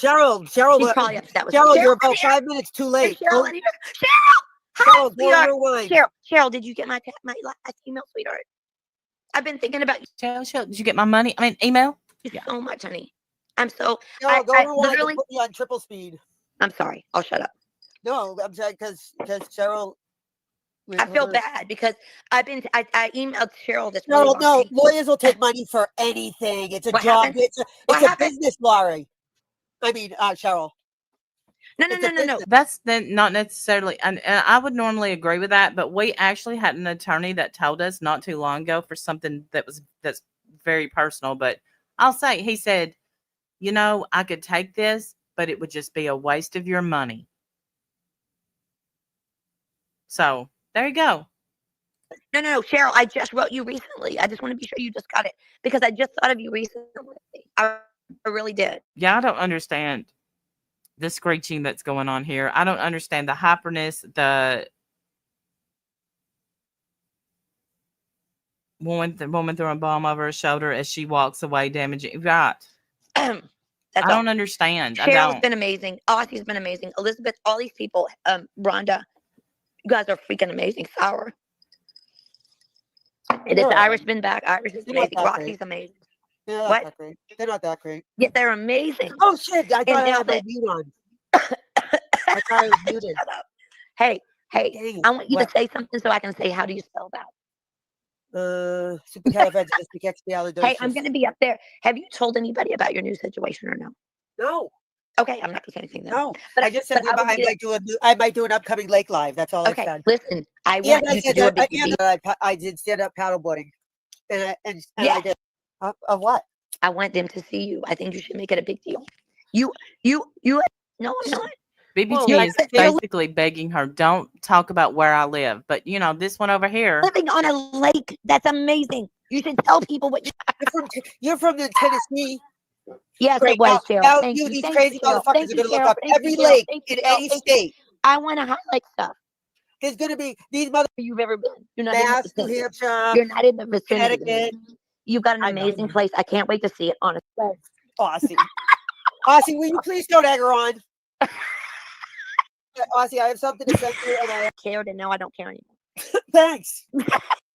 Cheryl, she's probably upset with Cheryl, you're about 5 minutes too late. Cheryl, Cheryl, did you get my email, sweetheart? I've been thinking about you. Cheryl, did you get my money? Email? So much, honey. I'm so. No, go literally put me on triple speed. I'm sorry. I'll shut up. No, I'm sorry because Cheryl. I feel bad because I emailed Cheryl this. No, lawyers will take money for anything. It's a job. It's a business, Laurie. I mean, Cheryl. No. That's not necessarily, and I would normally agree with that, but we actually had an attorney that told us not too long ago for something that's very personal. But I'll say, he said, I could take this, but it would just be a waste of your money. So there you go. No, Cheryl, I just wrote you recently. I just want to be sure you just got it because I just thought of you recently. I really did. Yeah, I don't understand the screeching that's going on here. I don't understand the hyperness, the woman throwing a bomb over her shoulder as she walks away, damaging. Right. I don't understand. Cheryl's been amazing. Aussie's been amazing. Elizabeth, all these people. Rhonda, you guys are freaking amazing. Sour. And this Irish been back. Irish is amazing. Roxy's amazing. What? They're not that great. Yes, they're amazing. Oh shit! I thought I had my mute on. I thought I was muted. Shut up. Hey, dang, I want you to say something so I can say, how do you spell that? Supercalifragilisticexpialidocious. Hey, I'm going to be up there. Have you told anybody about your new situation or no? No. Okay, I'm not going to say anything then. No, but I just said I might do an upcoming lake live. That's all I said. Listen, I want you to do I did stand up paddleboarding, and I did. Of what? I want them to see you. I think you should make it a big deal. You. No, I'm not. BBT is basically begging her, don't talk about where I live. But, this one over here. Living on a lake. That's amazing. You should tell people what you're from the Tennessee. Yes, it was, Cheryl. Now these crazy motherfuckers are going to look up every lake in any state. I want to highlight stuff. There's going to be these motherfuckers you've ever been. You're not Mass, New Hampshire. You're not in the vicinity. Connecticut. You've got an amazing place. I can't wait to see it, honestly. Aussie. Aussie, will you please don't egg her on? Aussie, I have something to say to you, and I cared, and now I don't care anymore. Thanks.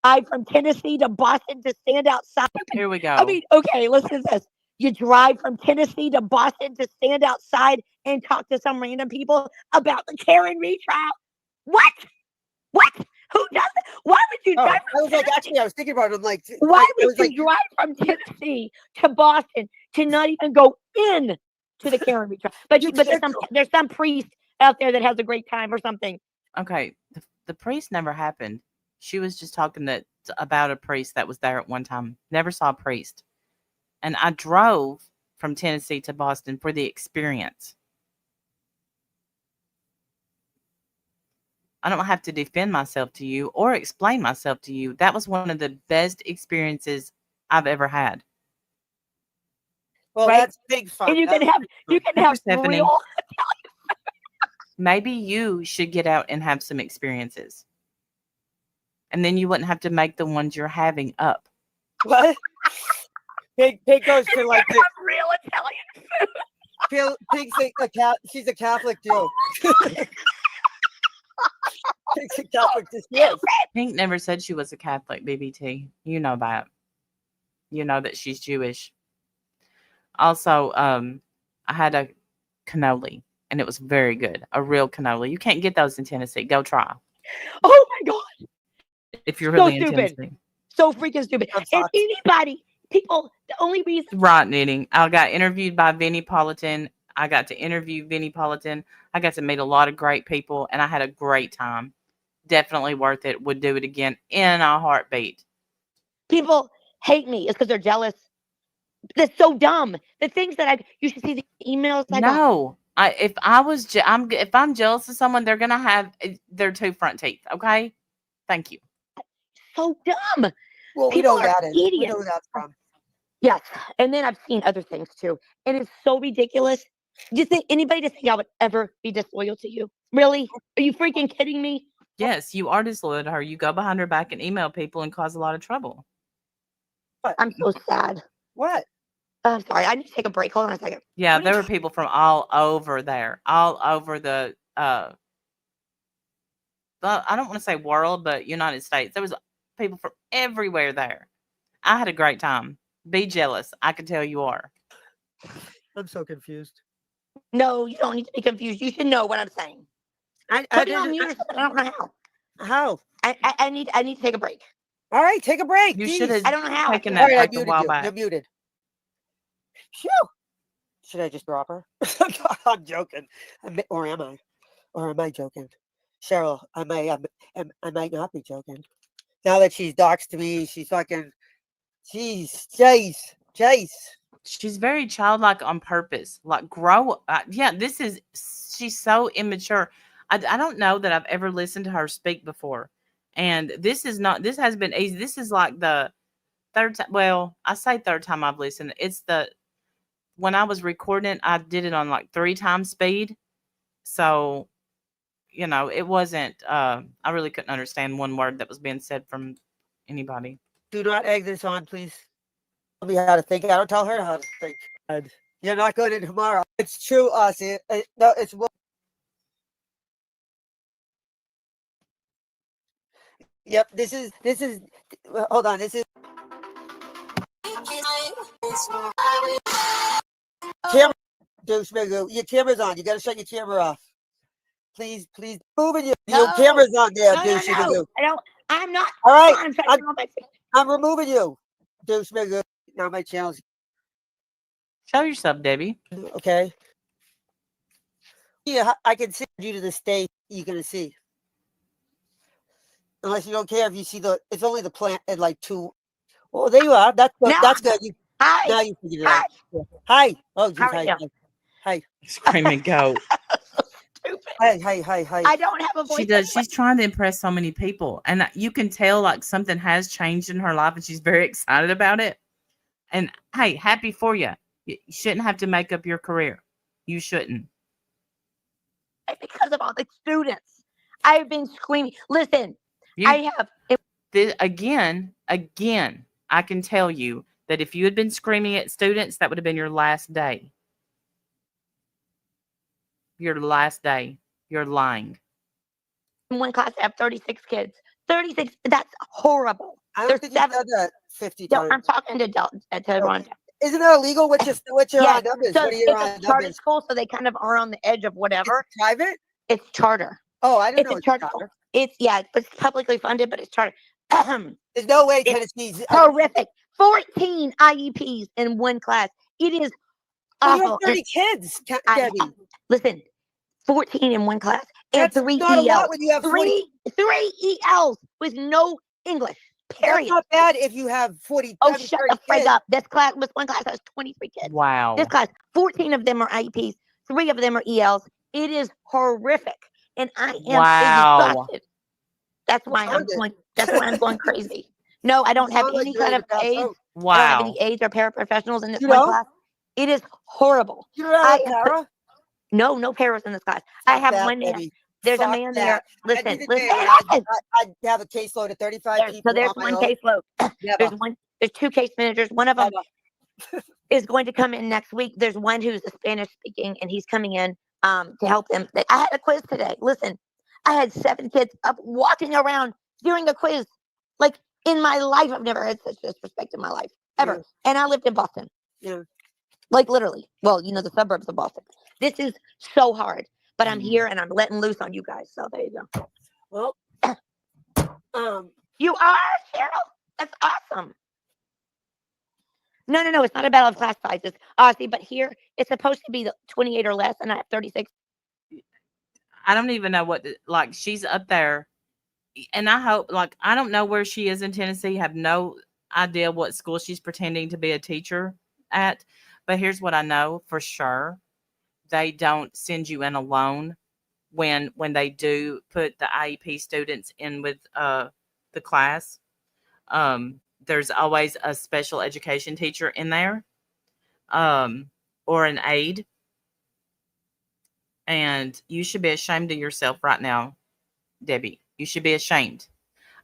I'm from Tennessee to Boston to stand outside. Here we go. I mean, okay, listen to this. You drive from Tennessee to Boston to stand outside and talk to some random people about the Karen retrial. What? Who does it? Why would you drive? I was thinking about it. Like, why would you drive from Tennessee to Boston to not even go in to the Karen retrial? But there's some priest out there that has a great time or something. Okay, the priest never happened. She was just talking about a priest that was there at one time. Never saw a priest. And I drove from Tennessee to Boston for the experience. I don't have to defend myself to you or explain myself to you. That was one of the best experiences I've ever had. Well, that's big fun. And you can have Stephanie. real. Maybe you should get out and have some experiences. And then you wouldn't have to make the ones you're having up. What? Pig goes to like the real Italian food. Pig's she's a Catholic Jew. Pig's a Catholic Jew. Pink never said she was a Catholic, BBT. You know that. You know that she's Jewish. Also, I had a cannoli, and it was very good. A real cannoli. You can't get those in Tennessee. Go try. Oh my God. If you're really in Tennessee. So freaking stupid. If anybody, people, the only reason. Right, knitting. I got interviewed by Vinnie Politan. I got to interview Vinnie Politan. I got to meet a lot of great people, and I had a great time. Definitely worth it. Would do it again in a heartbeat. People hate me. It's because they're jealous. That's so dumb. The things that you should see the emails. If I'm jealous of someone, they're gonna have their two front teeth. Okay, thank you. So dumb. Well, we know that is. We know that's from. Yes, and then I've seen other things too, and it's so ridiculous. Do you think anybody to think I would ever be disloyal to you? Really? Are you freaking kidding me? Yes, you are disloyal to her. You go behind her back and email people and cause a lot of trouble. What? I'm so sad. What? I'm sorry. I need to take a break. Hold on a second. Yeah, there were people from all over there, all over the I don't want to say world, but United States. There was people from everywhere there. I had a great time. Be jealous. I can tell you are. I'm so confused. No, you don't need to be confused. You should know what I'm saying. I don't know how. How? I need to take a break. All right, take a break. You should have. I don't know how. Taken that break a while back. You're muted. Phew. Should I just drop her? I'm joking. Or am I? Or am I joking? Cheryl, I might not be joking. Now that she's doxed me, she's fucking. Jeez, Jace. She's very childlike on purpose. Like, grow. Yeah, she's so immature. I don't know that I've ever listened to her speak before. And this has been easy. This is like the third time. Well, I say third time I've listened. When I was recording it, I did it on like 3 times speed. So, it wasn't, I really couldn't understand one word that was being said from anybody. Do not egg this on, please. Tell me how to think. I don't tell her how to think. And you're not going in tomorrow. It's true, Aussie. No, it's. Yep, this is. Hold on. This is. Camera. Your camera's on. You got to shut your camera off. Please. Moving you. No. Your camera's on there, No. I don't. I'm not. All right. I'm removing you. Douchebag. Now my channel's. Show yourself, Debbie. Okay. Yeah, I can send you to the stage. You're gonna see. Unless you don't care if you see it's only the plant at like 2. Oh, there you are. That's good. No. That's good. Hi. Now you figured it out. Yeah. Hi. Oh, geez, hi. Screaming goat. Hi. I don't have a voice. She does. She's trying to impress so many people. And you can tell like something has changed in her life and she's very excited about it. And hey, happy for you. You shouldn't have to make up your career. You shouldn't. Because of all the students. I've been screaming. Listen, Again, I can tell you that if you had been screaming at students, that would have been your last day. Your last day. You're lying. In one class, I have 36 kids. 36. That's horrible. I don't think you've done that 50 times. I'm talking to Ron. Isn't that illegal? What's your odd numbers? So what are your odd numbers? Charter school, so they kind of are on the edge of whatever. It's private? It's charter. Oh, I don't know. It's charter. It's publicly funded, but it's charter. There's no way Tennessee's horrific. 14 IEPs in one class. It is awful. You have 30 kids, Debbie. Listen, 14 in one class and That's 3 not ELs. A lot when you have 3 ELs with no English. Period. That's not bad if you have 40. Oh, shut the frig up. This class was one class that has 23 kids. Wow. This class, 14 of them are IEPs, 3 of them are ELs. It is horrific, and I am exhausted. That's why I'm going crazy. No, I don't have any kind of aides. Wow. I don't have any aides or paraprofessionals in this one class. It is horrible. You don't have a para? No paras in this class. I have one man. There's a man there. Listen. I'd have a caseload of 35 people. So there's one caseload. There's 2 case managers. One of them is going to come in next week. There's one who's a Spanish speaking, and he's coming in to help them. I had a quiz today. Listen, I had 7 kids up walking around during a quiz. Like in my life, I've never had such disrespect in my life ever. Yeah. And I lived in Boston. Yeah. Like literally. Well, the suburbs of Boston. This is so hard. But I'm here and I'm letting loose on you guys. So there you go. Well, you are, Cheryl? That's awesome. No. It's not a battle of class sizes. See, but here it's supposed to be 28 or less, and I have 36. I don't even know she's up there. And I hope, I don't know where she is in Tennessee. I have no idea what school she's pretending to be a teacher at. But here's what I know for sure. They don't send you in alone when they do put the IEP students in with the class. There's always a special education teacher in there or an aide. And you should be ashamed of yourself right now, Debbie. You should be ashamed.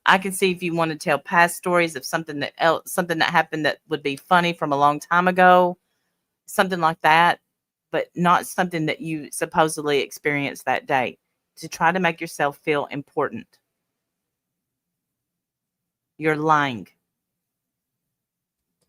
I can see if you want to tell past stories of something that happened that would be funny from a long time ago, something like that. But not something that you supposedly experienced that day, to try to make yourself feel important. You're lying.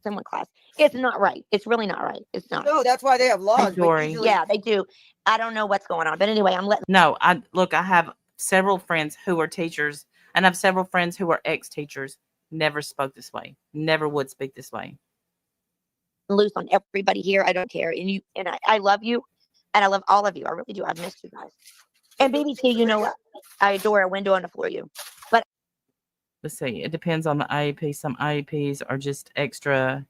Someone class. It's not right. It's really not right. It's not. No, that's why they have laws. Yeah, they do. I don't know what's going on. But anyway, I'm letting. No, I have several friends who are teachers, and I have several friends who are ex-teachers. Never spoke this way. Never would speak this way. Loose on everybody here. I don't care. And I love you, and I love all of you. I really do. I've missed you guys. And BBT, you know what? I adore a window on the floor. But let's see. It depends on the IEP. Some IEPs are just extra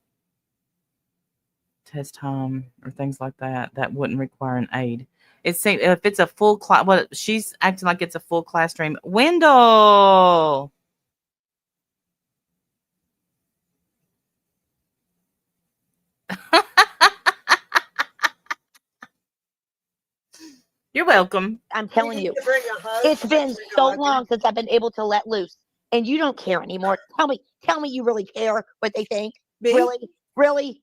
test time or things like that. That wouldn't require an aide. If it's a full class, she's acting like it's a full class stream. Wendell. You're welcome. I'm telling you, it's been so long since I've been able to let loose, and you don't care anymore. Tell me you really care what they think. Me? Really?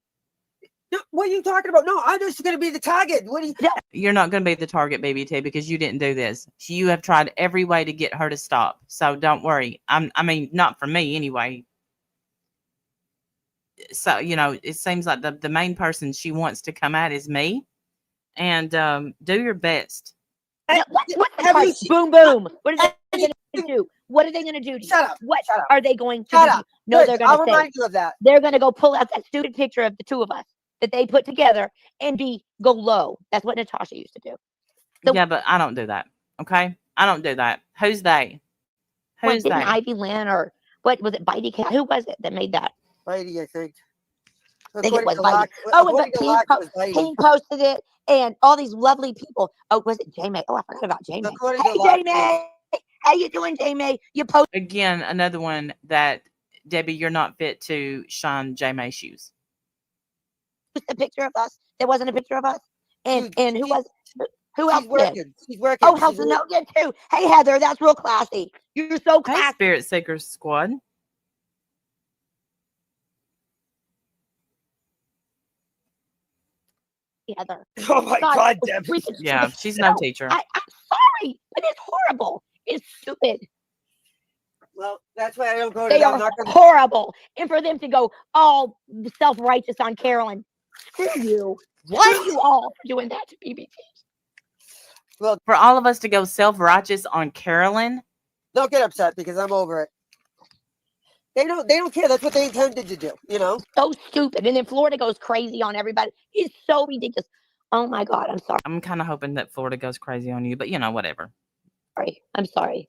No, what are you talking about? No, I'm just going to be the target. What are you? You're not going to be the target, Baby T, because you didn't do this. You have tried every way to get her to stop. So don't worry. I mean, not for me anyway. So, it seems like the main person she wants to come at is me. And do your best. Boom, boom. What are they going to do? What are they going to do? Shut up. What Shut up. are they going to Shut do? up. No, Good. they're going to say. Remind you of that. They're going to go pull out that stupid picture of the two of us that they put together and go low. That's what Natasha used to do. So, yeah, but I don't do that. Okay? I don't do that. Who's they? Who's they? Ivy Lynn or what was it? Bitey Cat? Who was it that made that? Bitey, I think. I think it was Bitey. Pink posted it, and all these lovely people. Oh, was it Jamie? Oh, I forgot about Jamie. Hey, Jamie. How you doing, Jamie? You post again another one that Debbie, you're not fit to shine Jamie's shoes. A picture of us. There wasn't a picture of us. And who else did? She's working. Oh, Helson Nogan too. Hey, Heather, that's real classy. You're so classy. Hey, Spirit Seekers Squad. Heather. Oh my God, Debbie. Yeah, she's no teacher. I'm sorry, but it's horrible. It's stupid. Well, that's why I don't go to them. They are horrible. And for them to go all self-righteous on Carolyn. Screw you. What? Screw you all for doing that to BBT. Well, for all of us to go self-righteous on Carolyn. Don't get upset because I'm over it. They don't care. That's what they intended to do, So stupid. And then Florida goes crazy on everybody. It's so ridiculous. Oh my God, I'm sorry. I'm kind of hoping that Florida goes crazy on you, but whatever. I'm sorry.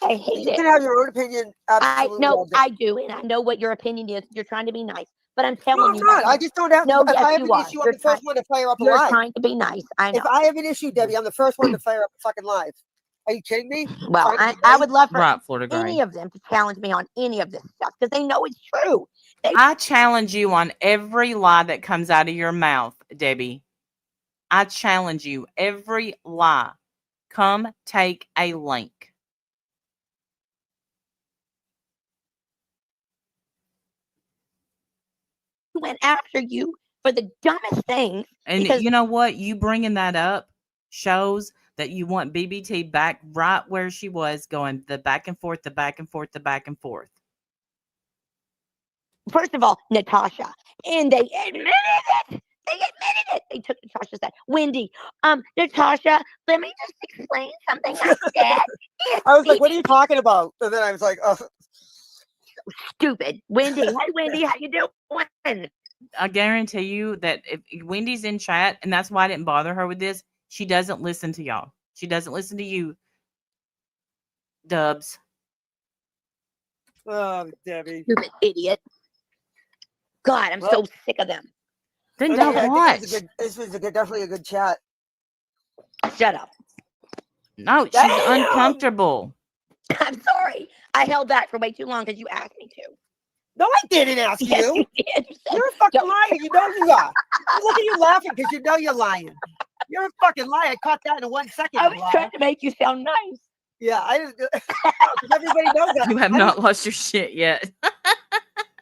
I hate it. You can have your own opinion. Absolutely. I do, and I know what your opinion is. You're trying to be nice, but I'm telling you. I just don't have. No, if I have you an issue, I'm the first one to fire up a live. You're trying to be nice. I know. If I have an issue, Debbie, I'm the first one to fire up a fucking live. Are you kidding me? Well, I would love for Florida any of them to challenge me on any of this stuff because they know it's true. I challenge you on every lie that comes out of your mouth, Debbie. I challenge you every lie. Come take a link. Went after you for the dumbest thing. And you know what? You bringing that up shows that you want BBT back right where she was, going the back and forth, the back and forth, the back and forth. First of all, Natasha. And they admitted it. They took Natasha's side. Wendy, Natasha, let me just explain something I said. I was like, what are you talking about? And then I was like, oh. Stupid. Wendy. Hey, Wendy, how you doing? I guarantee you that if Wendy's in chat, and that's why I didn't bother her with this, she doesn't listen to y'all. She doesn't listen to you, Dubs. Oh, Debbie. Stupid idiot. God, I'm so sick of them. Then don't watch. This was definitely a good chat. Shut up. No, she's uncomfortable. I'm sorry. I held back for way too long because you asked me to. No, I didn't ask yes, you. You did. You're a fucking liar. You know you are. Look at you laughing because you know you're lying. You're a fucking liar. I caught that in 1 second. I was trying to make you sound nice. Yeah, I didn't. Everybody knows that. You have not lost your shit yet.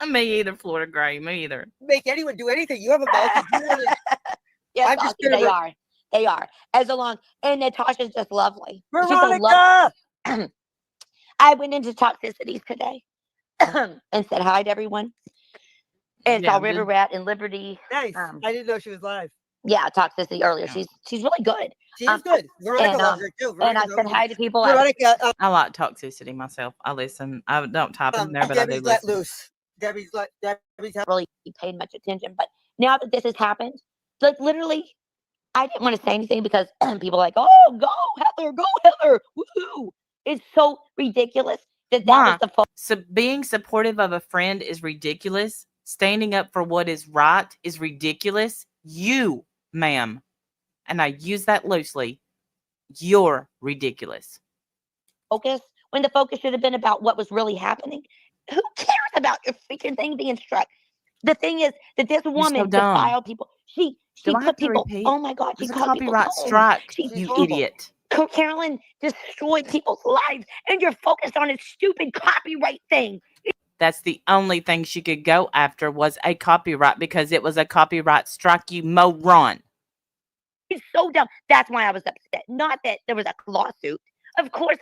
Me either, Florida Gray. Me either. Make anyone do anything. You have a mouth. Yes, they are. As long, and Natasha's just lovely. Veronica! I went into Toxicities today and said hi to everyone. And saw River Rat and Liberty. Nice. I didn't know she was live. Yeah, Toxicity earlier. Yeah. She's really good. She's good. Veronica loves her too. Veronica, and I said hi to people. Veronica, I like Toxicity myself. I listen. I don't type in there, but Debbie's I do listen. Let loose. Debbie's really paid much attention, but now that this has happened, like literally, I didn't want to say anything because people are like, "Oh, go Heather, woohoo!" It's so ridiculous that was the fault. So being supportive of a friend is ridiculous. Standing up for what is right is ridiculous. You, ma'am, and I use that loosely, you're ridiculous. Focus when the focus should have been about what was really happening. Who cares about your freaking thing being struck? The thing is that this woman defiled people. She put people. Oh my God! She caught copyright strike. You idiot. Carolyn destroyed people's lives, and you're focused on a stupid copyright thing. That's the only thing she could go after was a copyright because it was a copyright strike, you moron. It's so dumb. That's why I was upset. Not that there was a lawsuit. Of course,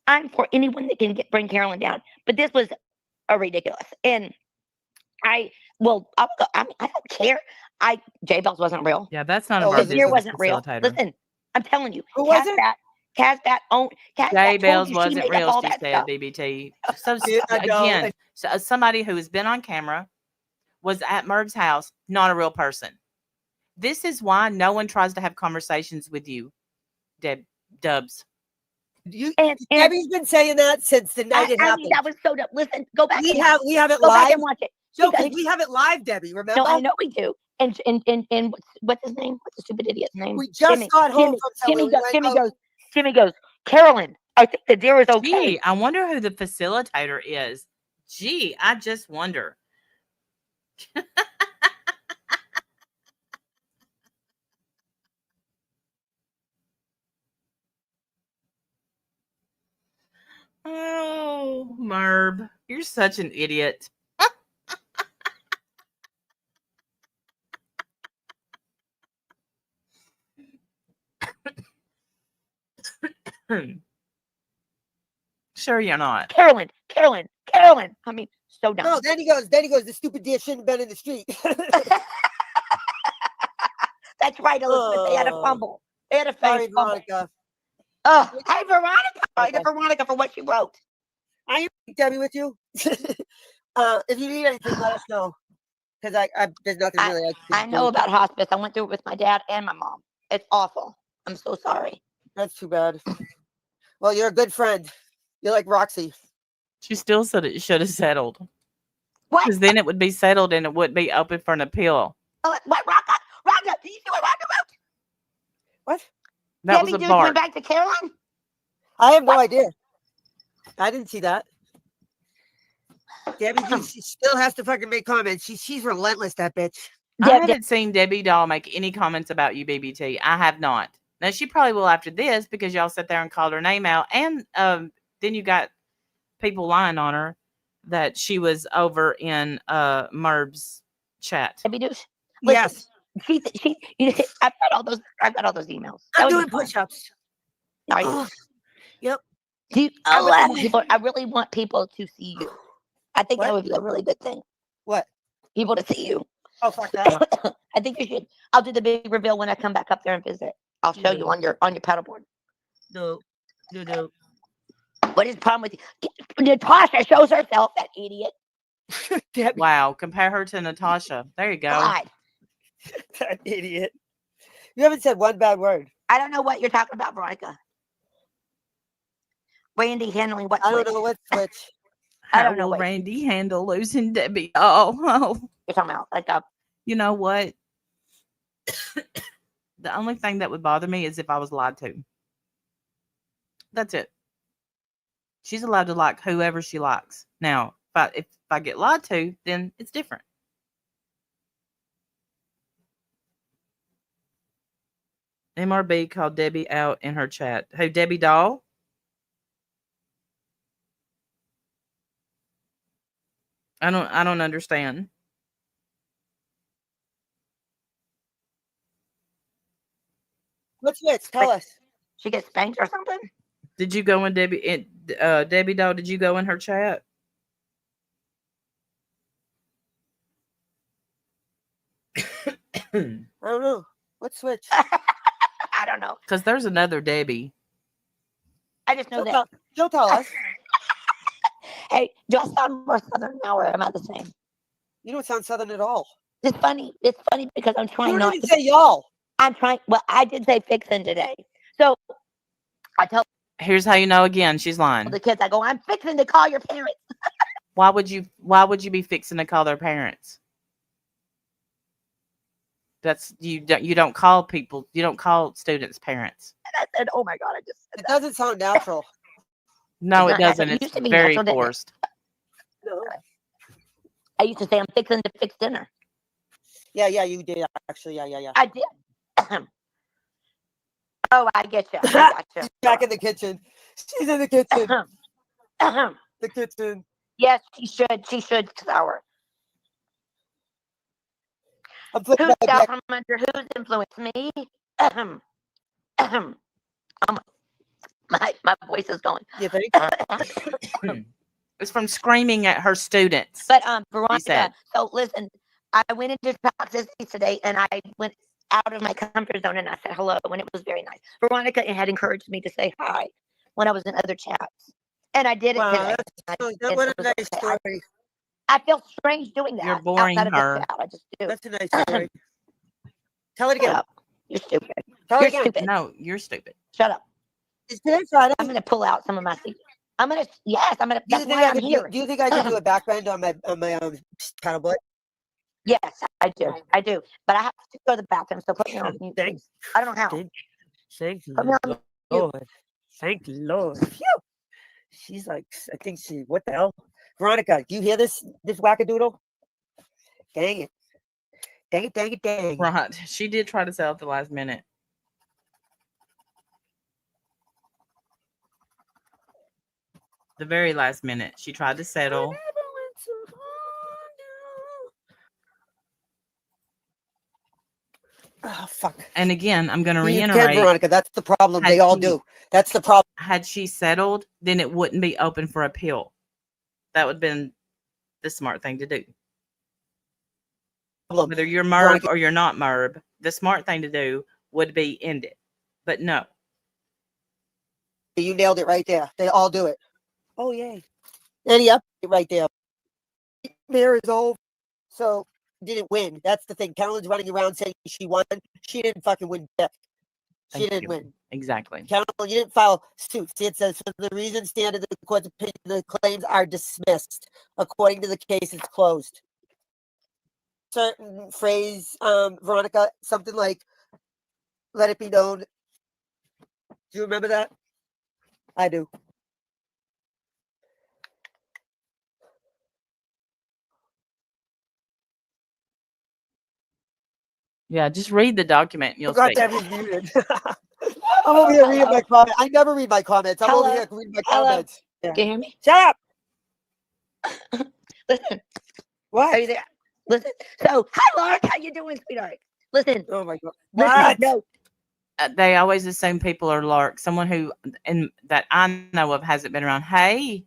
I'm for anyone that can bring Carolyn down, but this was ridiculous. And I don't care. J Bells wasn't real. Yeah, that's not a business. Here wasn't real. Listen, I'm telling you. Who was it? Casbat J Bells wasn't real, she said, BBT. So again, somebody who has been on camera was at Merv's house, not a real person. This is why no one tries to have conversations with you, Dubs. Debbie's been saying that since the night it happened. That was so dumb. Listen, go back. We have it go live. Back and watch it. No, we have it live, Debbie. Remember? No, I know we do. And what's his name? What's the stupid idiot's name? We just got home from Jimmy goes, Carolyn, I think the deer is okay. Gee, I wonder who the facilitator is. Gee, I just wonder. Oh, Merv, you're such an idiot. Sure you're not. Carolyn. I mean, so dumb. No, then he goes, the stupid deer shouldn't have been in the street. That's right, Elizabeth. They had a fumble. They had a fumble. Veronica. Oh, hey, Veronica. Sorry to Veronica for what she wrote. I am Debbie with you. If you need anything, let us know. Because there's nothing really I know about hospice. I went through it with my dad and my mom. It's awful. I'm so sorry. That's too bad. Well, you're a good friend. You're like Roxy. She still said it should have settled. What? Because then it would be settled and it wouldn't be open for an appeal. What? Rhonda, do you see what Rhonda wrote? What? That was a bark. Went back to Caroline? I have no idea. I didn't see that. Debbie, she still has to fucking make comments. She's relentless, that bitch. I haven't seen Debbie Doll make any comments about you, BBT. I have not. Now, she probably will after this because y'all sat there and called her name out. And then you got people lying on her that she was over in Merv's chat. Debbie Douche? Yes. I've got all those emails. I'm doing push-ups. Yep. I really want people to see you. I think that would be a really good thing. What? People to see you. Oh, fuck that. I think you should. I'll do the big reveal when I come back up there and visit. I'll show you on your paddleboard. No. What is the problem with you? Natasha shows herself, that idiot. Wow, compare her to Natasha. There you go. God. That idiot. You haven't said one bad word. I don't know what you're talking about, Veronica. Randy handling what I don't know what switch. I don't know what Randy handle losing Debbie. Oh. You're talking about you know what? The only thing that would bother me is if I was lied to. That's it. She's allowed to like whoever she likes. Now, if I get lied to, then it's different. MRB called Debbie out in her chat. Who, Debbie Doll? I don't understand. What's this? Tell us. She gets spanked or something? Did you go in Debbie Doll? Did you go in her chat? I don't know. What switch? I don't know. Because there's another Debbie. I just know that. Don't tell us. Hey, do I sound more southern now, or am I the same? You don't sound southern at all. It's funny. It's funny because I'm trying you not didn't to say y'all. I'm trying. Well, I did say fixing today. So I tell. Here's how you know again she's lying. The kids, I go, I'm fixing to call your parents. Why would you be fixing to call their parents? That's you don't call people, you don't call students parents. And I said, oh my God, I just said It that. doesn't sound natural. No, It's it not natural. doesn't. It It's used to be very natural, didn't it? forced. No. I used to say I'm fixing to fix dinner. Yeah, you did actually. Yeah. I did. Oh, I get you. I got you. She's back in the kitchen. She's in the kitchen. The kitchen. Yes, she should. She should sour. I'm flipping Who's my out back. from under whose influence? Me? Oh my voice is going. You think? It's from screaming at her students. But Veronica, so listen, I went into toxicity today and I went out of my comfort zone and I said hello and it was very nice. Veronica had encouraged me to say hi when I was in other chats. And I did it today. That was a nice story. I feel strange doing that. You're boring outside her. Of the chat. I just do. That's a nice story. Tell it again. Shut up. You're stupid. Tell You're it again. stupid. No, you're stupid. Shut up. Is today Friday? I'm gonna pull out some of my secrets. Yes, I'm gonna. Do That's why I'm here. Do you think I can do a backbend on my paddle board? Yes, I do. I do. But I have to go to the bathroom, so put me on mute, please. I don't know how. Thank Put me on Lord. Thank the Lord. Phew. She's like, I think what the hell? Veronica, do you hear this wackadoodle? Dang it. Dang it. Right. She did try to sell at the last minute. The very last minute. She tried to settle. Oh, fuck. And again, I'm going to reiterate. You can, Veronica. That's the problem. They all do. That's the problem. Had she settled, then it wouldn't be open for appeal. That would have been the smart thing to do. Whether you're MERB or you're not MERB, the smart thing to do would be end it. But no. You nailed it right there. They all do it. Oh, yay. And yep, right there. There is over. So, didn't win. That's the thing. Carolyn's running around saying she won. She didn't fucking win. She didn't win. Exactly. Carolyn, you didn't file suit. See, it says, for the reason standard the court's opinion, the claims are dismissed. According to the case, it's closed. Certain phrase, Veronica, something like, let it be known. Do you remember that? I do. Yeah, just read the document. And you'll see. Muted. I'm over here reading my comments. I never read my comments. I'm over here reading my comments. Yeah. Can you hear me? Shut up. Listen. What? Are you there? Listen. So, hi, Lark. How you doing, sweetheart? Listen. Oh, my God. What? No. They always assume people are Lark. Someone who, and that I know of, hasn't been around. Hey,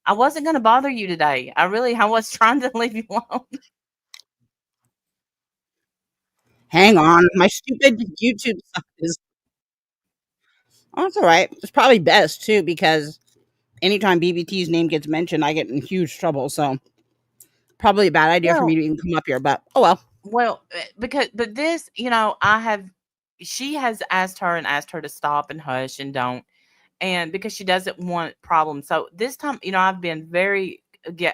I wasn't going to bother you today. I was trying to leave you alone. Hang on. My stupid YouTube stuff is. Oh, that's all right. It's probably best, too, because anytime BBT's name gets mentioned, I get in huge trouble. So, probably a bad idea for me to even come up here, but oh well. Well, but this, she has asked her to stop and hush and don't. And because she doesn't want problems. So this time, I've been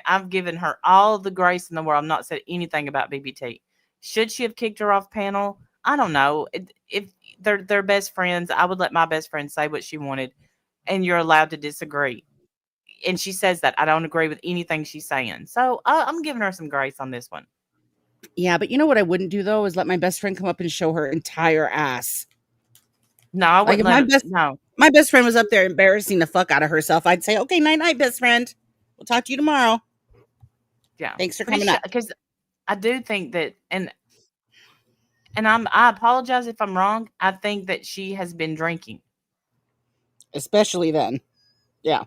I've given her all the grace in the world. I've not said anything about BBT. Should she have kicked her off panel? I don't know. If they're best friends, I would let my best friend say what she wanted, and you're allowed to disagree. And she says that I don't agree with anything she's saying. So I'm giving her some grace on this one. Yeah, but you know what I wouldn't do though is let my best friend come up and show her entire ass. No, I wouldn't. My best friend was up there embarrassing the fuck out of herself. I'd say, "Okay, night, best friend. We'll talk to you tomorrow." Yeah, thanks for coming up. Because I do think that, and I apologize if I'm wrong. I think that she has been drinking, especially then. Yeah.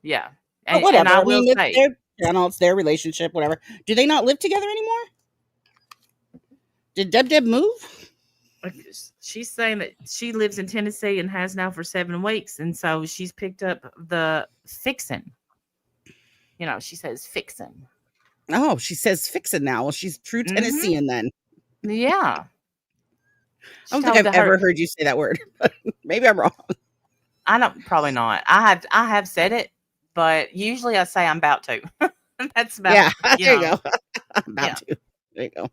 And whatever. And I will it's say, their channel, it's their relationship, whatever. Do they not live together anymore? Did Deb move? She's saying that she lives in Tennessee and has now for 7 weeks, and so she's picked up the fixin'. She says fixin'. Oh, she says fixin' now. Well, she's true Tennessean then. Yeah. I don't think I've ever heard you say that word. Maybe I'm wrong. I don't. Probably not. I have said it, but usually I say I'm about to. That's about. Yeah. There you go. I'm about to. There you go.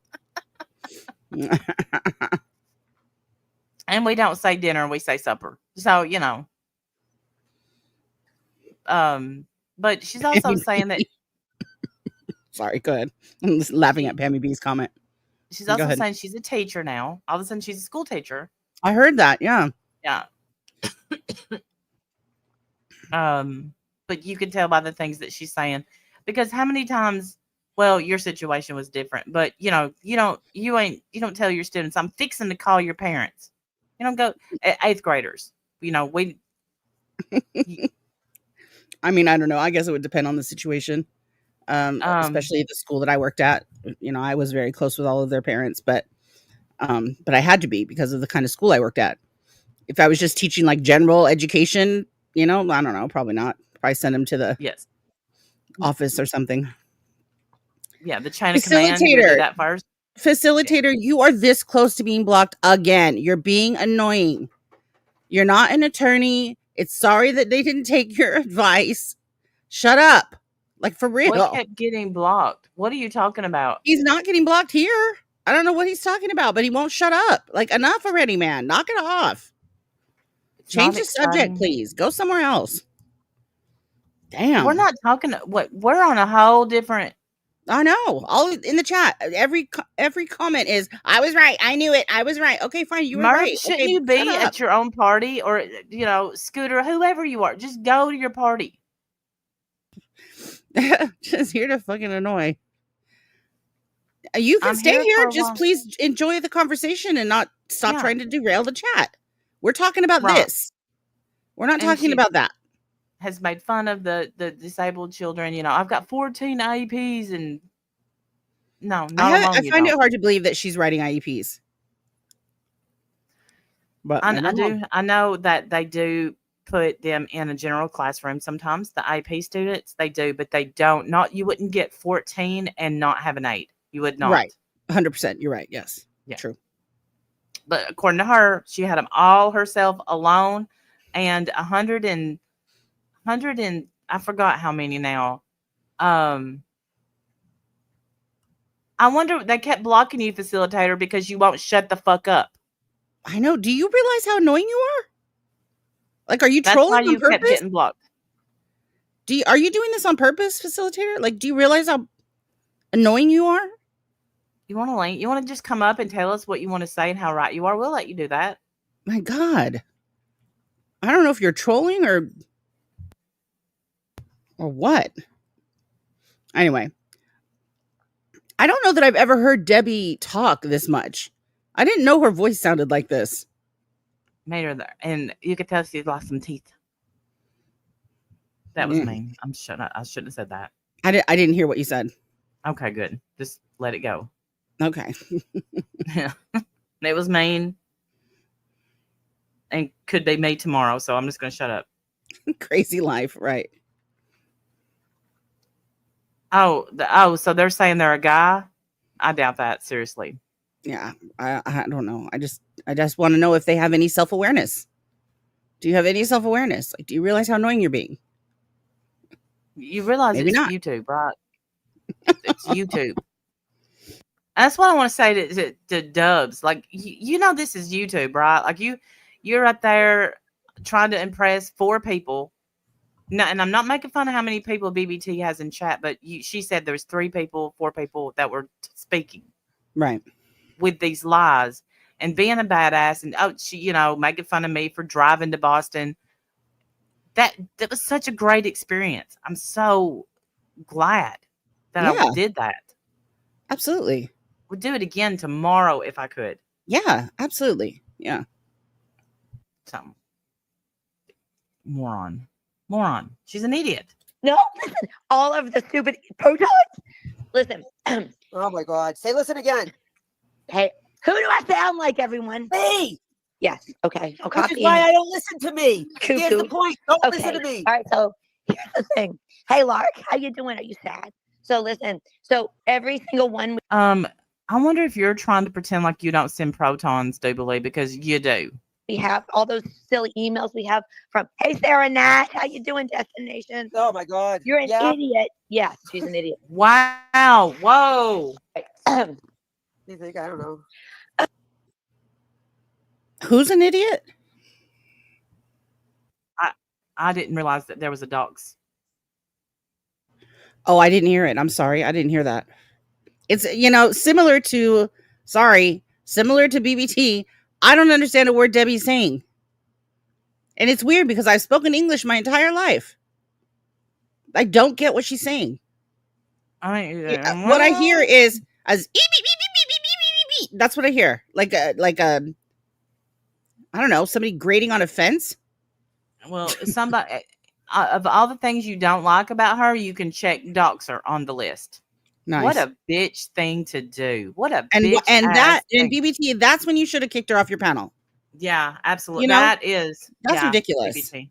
we don't say dinner, we say supper. So, you know. But she's also saying that. Sorry, go ahead. I'm just laughing she, at Pammy B's comment. She's Go also ahead. saying she's a teacher now. All of a sudden, she's a school teacher. I heard that. Yeah. Yeah. But you can tell by the things that she's saying, because how many times, well, your situation was different, but you know, you don't tell your students, I'm fixing to call your parents. You don't go, 8th graders, you know, I mean, I don't know. I guess it would depend on the situation. Especially the school that I worked at. You know, I was very close with all of their parents, but I had to be because of the kind of school I worked at. If I was just teaching like general education, you know, I don't know, probably not. Probably send them to the office or something. Yeah, the chain of command. You do that first. Facilitator, you are this close to being blocked again. You're being annoying. You're not an attorney. It's sorry that they didn't take your advice. Shut up. Like, for real. What kept getting blocked? What are you talking about? He's not getting blocked here. I don't know what he's talking about, but he won't shut up. Like, enough already, man. Knock it off. Change the subject, please. Go somewhere else. Damn. We're not talking. We're on a whole different. I know. All in the chat. Every comment is, I was right. I knew it. I was right. Okay, fine. You were right. Shouldn't you be at your own party, or, you know, Scooter, whoever you are, just go to your party. Just here to fucking annoy. You can stay here. Just please enjoy the conversation and not stop trying to derail the chat. We're talking about this. We're not talking about that. Has made fun of the disabled children. You know, I've got 14 IEPs, and no, not alone. I find it hard to believe that she's writing IEPs. But I know that they do put them in a general classroom sometimes. The IEP students, they do, but they don't. You wouldn't get 14 and not have an 8. You would not. Right. 100%. You're right. Yes. Yeah. True. But according to her, she had them all herself alone, and 100 and I forgot how many now. I wonder, they kept blocking you, facilitator, because you won't shut the fuck up. I know. Do you realize how annoying you are? Like, are you trolling on purpose? That's why you kept getting blocked. Are you doing this on purpose, facilitator? Like, do you realize how annoying you are? You want to just come up and tell us what you want to say and how right you are? We'll let you do that. My God. I don't know if you're trolling or what. Anyway. I don't know that I've ever heard Debbie talk this much. I didn't know her voice sounded like this. Made her there. And you could tell she's lost some teeth. That was mean. I shouldn't have said that. I didn't hear what you said. Okay, good. Just let it go. Okay. Yeah. It was mean. And could be me tomorrow, so I'm just going to shut up. Crazy life, right. So they're saying they're a guy? I doubt that, seriously. Yeah, I don't know. I just want to know if they have any self-awareness. Do you have any self-awareness? Like, do you realize how annoying you're being? You realize it's YouTube, right? It's YouTube. That's what I want to say to Dubs. Like, you know, this is YouTube, right? Like, you're up there trying to impress 4 people. No, and I'm not making fun of how many people BBT has in chat, but she said there's 4 people that were speaking. Right. With these lies and being a badass, and she, you know, making fun of me for driving to Boston. That was such a great experience. I'm so glad that I did that. Absolutely. Would do it again tomorrow if I could. Yeah, absolutely. Yeah. So, moron. She's an idiot. No, listen. All of the stupid protons. Listen. Oh my God. Say listen again. Hey, who do I sound like, everyone? Me. Yes. Okay. Which is why I don't listen to me. Here's the point. Don't listen to me. All right. So here's the thing. Hey, Lark, how you doing? Are you sad? So listen. So every single one. I wonder if you're trying to pretend like you don't send protons, Dubalee, because you do. We have all those silly emails we have from, hey, Sarah Nat, how you doing, Destination? Oh, my God. You're an idiot. Yes, she's an idiot. Wow. Whoa. You think? I don't know. Who's an idiot? I didn't realize that there was a dogs. Oh, I didn't hear it. I'm sorry. I didn't hear that. It's, similar to BBT. I don't understand a word Debbie's saying. And it's weird because I've spoken English my entire life. I don't get what she's saying. What I hear is as that's what I hear. Like a I don't know, somebody grating on a fence. Well, somebody of all the things you don't like about her, you can check Doxer on the list. Nice. What a bitch thing to do. What a and bitch and that thing. in BBT, that's when you should have kicked her off your panel. Yeah, absolutely. That's ridiculous. BBT.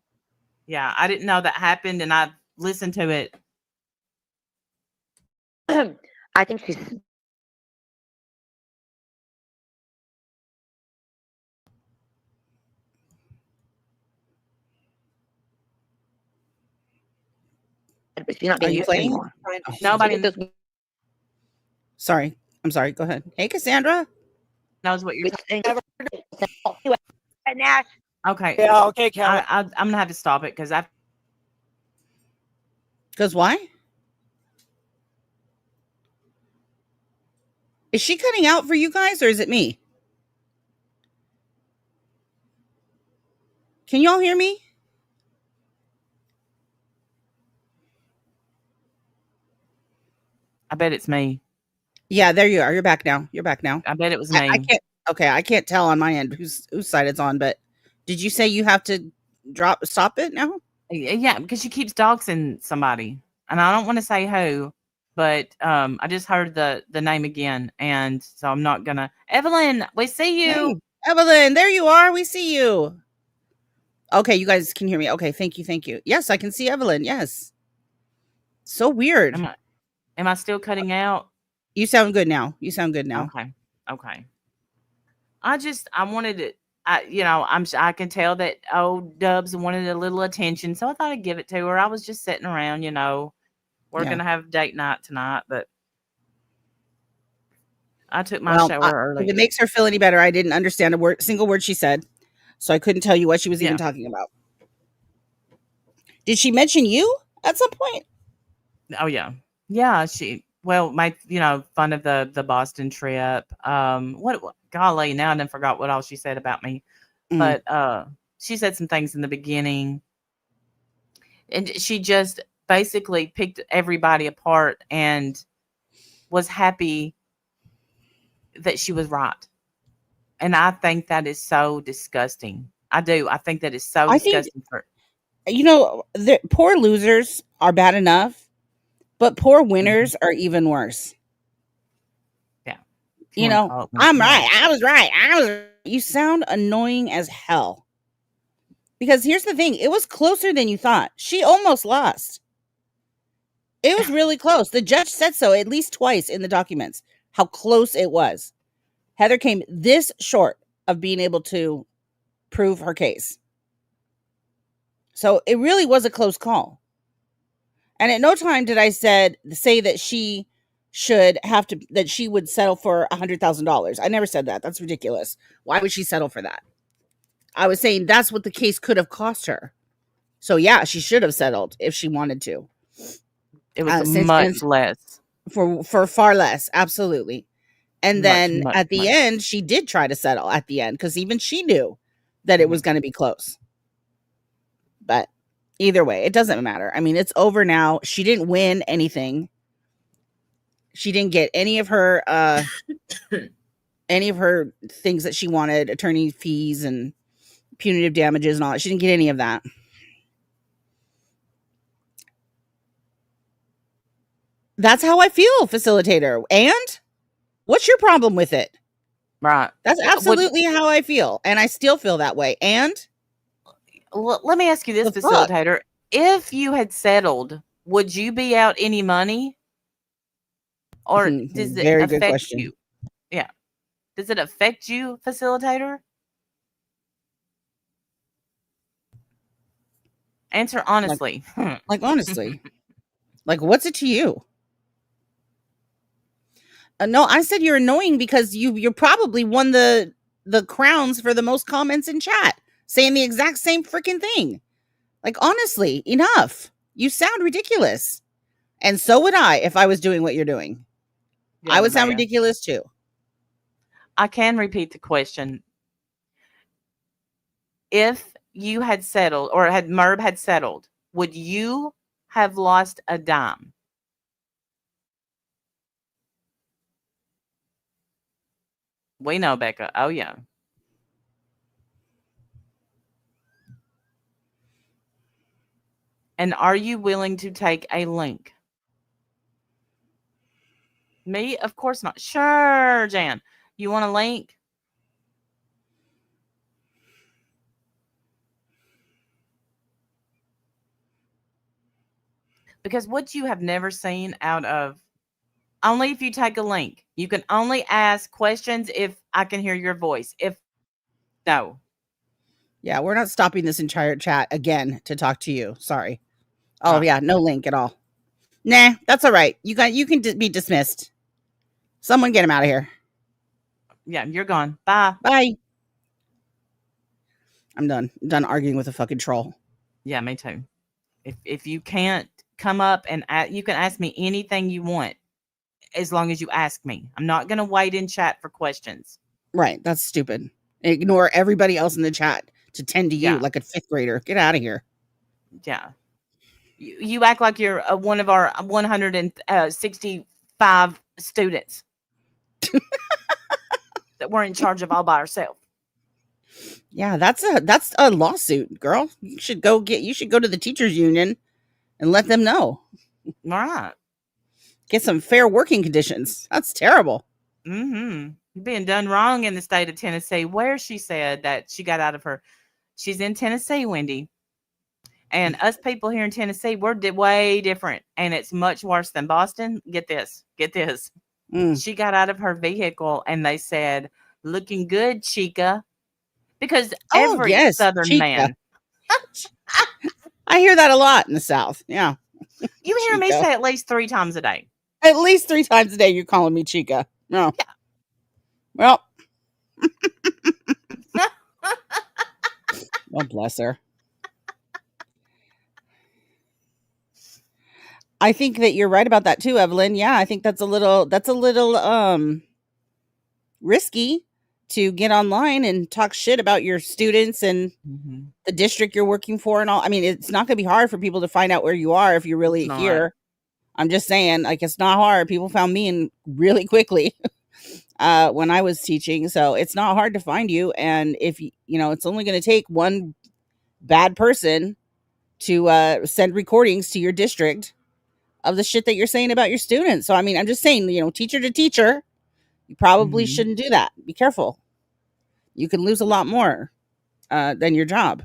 Yeah, I didn't know that happened, and I listened to it. I think she's. But she's not being used anymore. Nobody. Sorry. I'm sorry. Go ahead. Hey, Cassandra. Knows what you're saying. Nash. Okay. Yeah. Okay, Kelly. I'm gonna have to stop it because why? Is she cutting out for you guys, or is it me? Can y'all hear me? I bet it's me. Yeah, there you are. You're back now. I bet it was me. I can't tell on my end whose side it's on, but did you say you have to stop it now? Yeah, because she keeps doxing somebody. And I don't want to say who, but I just heard the name again, and so I'm not gonna. Evelyn, we see you. Hey, Evelyn, there you are. We see you. Okay, you guys can hear me. Okay, thank you. Yes, I can see Evelyn. Yes. So weird. Am I still cutting out? You sound good now. Okay. I wanted it. I can tell that old Dubs wanted a little attention, so I thought I'd give it to her. I was just sitting around, we're gonna have date night tonight, but I took my shower early. If it makes her feel any better, I didn't understand single word she said, so I couldn't tell you what she was even talking about. Did she mention you at some point? Oh yeah. She made fun of the Boston trip. Golly, now I done forgot what all she said about me. But she said some things in the beginning, and she just basically picked everybody apart and was happy that she was right. And I think that is so disgusting. I do. I think that is so disgusting. The poor losers are bad enough, but poor winners are even worse. Yeah. I'm right. I was right. You sound annoying as hell. Because here's the thing. It was closer than you thought. She almost lost. It was really close. The judge said so at least twice in the documents, how close it was. Heather came this short of being able to prove her case. So it really was a close call. And at no time did I say that she would settle for $100,000. I never said that. That's ridiculous. Why would she settle for that? I was saying that's what the case could have cost her. So yeah, she should have settled if she wanted to. It was much less. For far less, absolutely. And then at the end, she did try to settle at the end because even she knew that it was going to be close. But either way, it doesn't matter. I mean, it's over now. She didn't win anything. She didn't get any of her things that she wanted, attorney fees and punitive damages and all that. She didn't get any of that. That's how I feel, facilitator. And what's your problem with it? Right. That's absolutely how I feel. And I still feel that way. And let me ask you this, facilitator. If you had settled, would you be out any money? Or does it affect you? Yeah. Does it affect you, facilitator? Answer honestly. Honestly. What's it to you? No, I said you're annoying because you probably won the the crowns for the most comments in chat saying the exact same freaking thing. Like, honestly, enough. You sound ridiculous. And so would I if I was doing what you're doing. Yeah, I would sound Nevaeh. ridiculous too. I can repeat the question. If you had settled, or had Merb had settled, would you have lost a dime? We know, Becca. Oh, yeah. And are you willing to take a link? Me? Of course not. Sure, Jan. You want a link? Because what you have never seen out of, only if you take a link. You can only ask questions if I can hear your voice. If no. Yeah, we're not stopping this entire chat again to talk to you. Sorry. Oh, yeah, no link at all. Nah, that's all right. You can be dismissed. Someone get him out of here. Yeah, you're gone. Bye. Bye. I'm done. I'm done arguing with a fucking troll. Yeah, me too. If you can't come up and you can ask me anything you want, as long as you ask me. I'm not going to wait in chat for questions. Right. That's stupid. Ignore everybody else in the chat to tend to you like a fifth grader. Get out of here. Yeah. You act like you're one of our 165 students that we're in charge of all by ourselves. Yeah, that's a lawsuit, girl. You should go to the teachers union and let them know. All right. Get some fair working conditions. That's terrible. Mm-hmm. Being done wrong in the state of Tennessee, where she said that she got out of her. She's in Tennessee, Wendy. And us people here in Tennessee, we're way different. And it's much worse than Boston. Get this. She got out of her vehicle and they said, looking good, Chica. Because every Southern Chica. man. I hear that a lot in the South. Yeah. You hear me say at least 3 times a day. At least 3 times a day you're calling me Chica. No. Yeah. Well. Oh, bless her. I think that you're right about that too, Evelyn. Yeah, I think that's a little risky to get online and talk shit about your students and the district you're working for and all. I mean, it's not going to be hard for people to find out where you are if you're really here. I'm just saying, like, it's not hard. People found me in really quickly when I was teaching, so it's not hard to find you. And if it's only going to take one bad person to send recordings to your district of the shit that you're saying about your students. So, I mean, I'm just saying, teacher to teacher, you probably shouldn't do that. Be careful. You can lose a lot more than your job.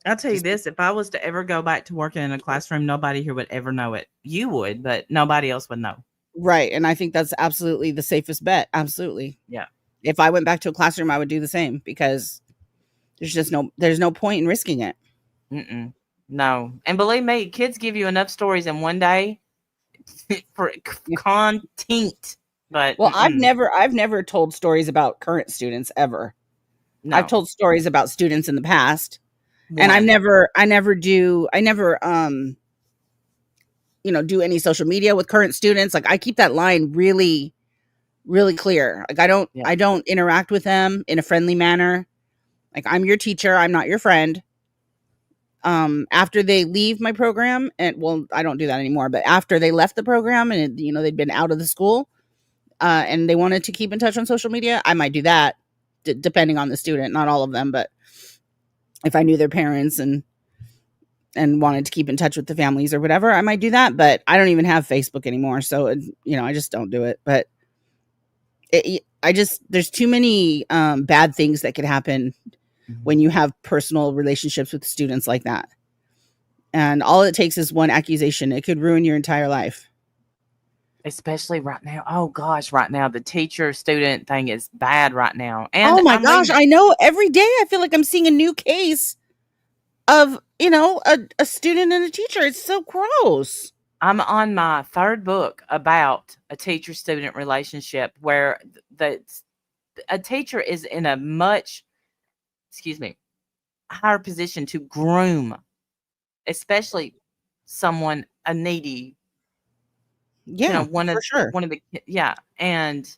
I'll tell you this, if I was to ever go back to working in a classroom, nobody here would ever know it. You would, but nobody else would know. Right. And I think that's absolutely the safest bet. Absolutely. Yeah. If I went back to a classroom, I would do the same because there's no point in risking it. No. And believe me, kids give you enough stories in one day for content. But I've never told stories about current students ever. No. I've told stories about students in the past. And I never do any social media with current students. Like, I keep that line really, really clear. Like, I don't interact with them in a friendly manner. Like, I'm your teacher. I'm not your friend. After they leave my program, and I don't do that anymore, but after they left the program and they'd been out of the school, and they wanted to keep in touch on social media, I might do that depending on the student, not all of them, but if I knew their parents and wanted to keep in touch with the families or whatever, I might do that. But I don't even have Facebook anymore. So, I just don't do it. But there's too many bad things that could happen when you have personal relationships with students like that. And all it takes is one accusation. It could ruin your entire life. Especially right now. Oh gosh, right now the teacher-student thing is bad right now. And oh my gosh, I know. Every day I feel like I'm seeing a new case of a student and a teacher. It's so gross. I'm on my 3rd book about a teacher-student relationship where a teacher is in a much, higher position to groom, especially someone, a needy, Yeah, for sure. one of the, and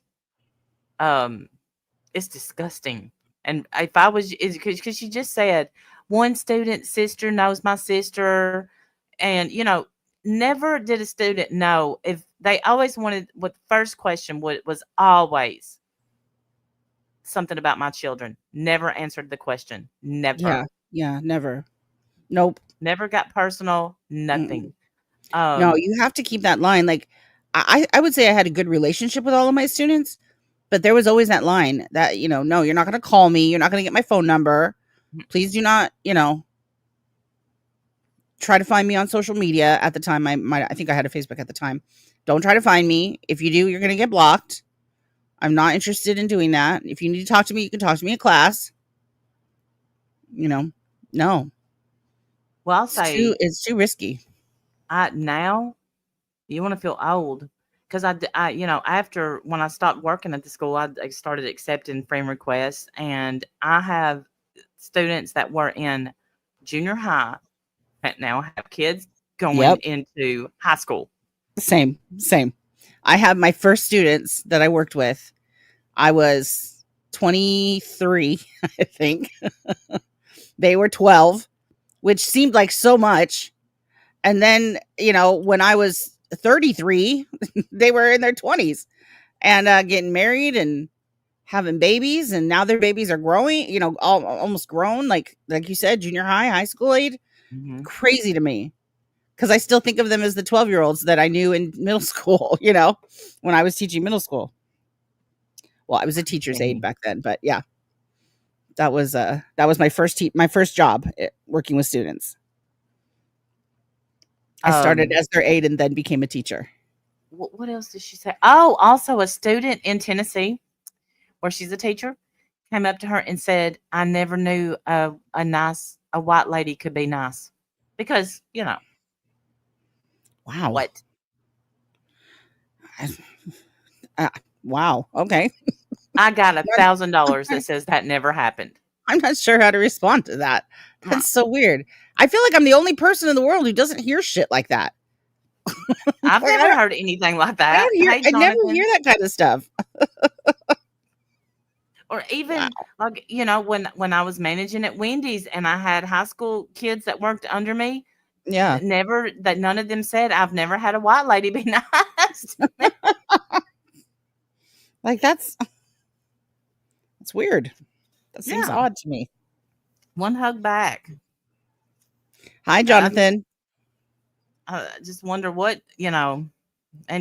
it's disgusting. And if I was, because she just said one student's sister knows my sister, and never did a student know if they always wanted. What the first question was always something about my children. Never answered the question. Never. Yeah, never. Nope. Never got personal. Nothing. No, you have to keep that line. Like, I would say I had a good relationship with all of my students, but there was always that line that, no, you're not going to call me. You're not going to get my phone number. Please do not, try to find me on social media. At the time, I think I had a Facebook at the time. Don't try to find me. If you do, you're going to get blocked. I'm not interested in doing that. If you need to talk to me, you can talk to me in class. No. Well, I'll say it's too risky. Now you want to feel old, because I after when I stopped working at the school, I started accepting friend requests, and I have students that were in junior high that now have kids going into high school. Same. I have my first students that I worked with. I was 23, I think. They were 12, which seemed like so much. And then, when I was 33, they were in their 20s and getting married and having babies. And now their babies are growing, almost grown, like you said, junior high school age. Mm-hmm. Crazy to me, because I still think of them as the 12-year-olds that I knew in middle school, when I was teaching middle school. Well, I was a teacher's aide back then, but yeah, that was my first job working with students. I started as their aide and then became a teacher. What else did she say? Oh, also a student in Tennessee, where she's a teacher, came up to her and said, "I never knew a white lady could be nice," because Wow. What? Wow. Okay. I got $1,000 that says that never happened. I'm not sure how to respond to that. That's so weird. I feel like I'm the only person in the world who doesn't hear shit like that. I've never heard anything like that. I never hear that kind of stuff. Or even like, when I was managing at Wendy's and I had high school kids that worked under me. Yeah. None of them said, "I've never had a white lady be nice to me." Like that's weird. That seems odd to me. One hug back. Hi, Jonathan. I just wonder what, and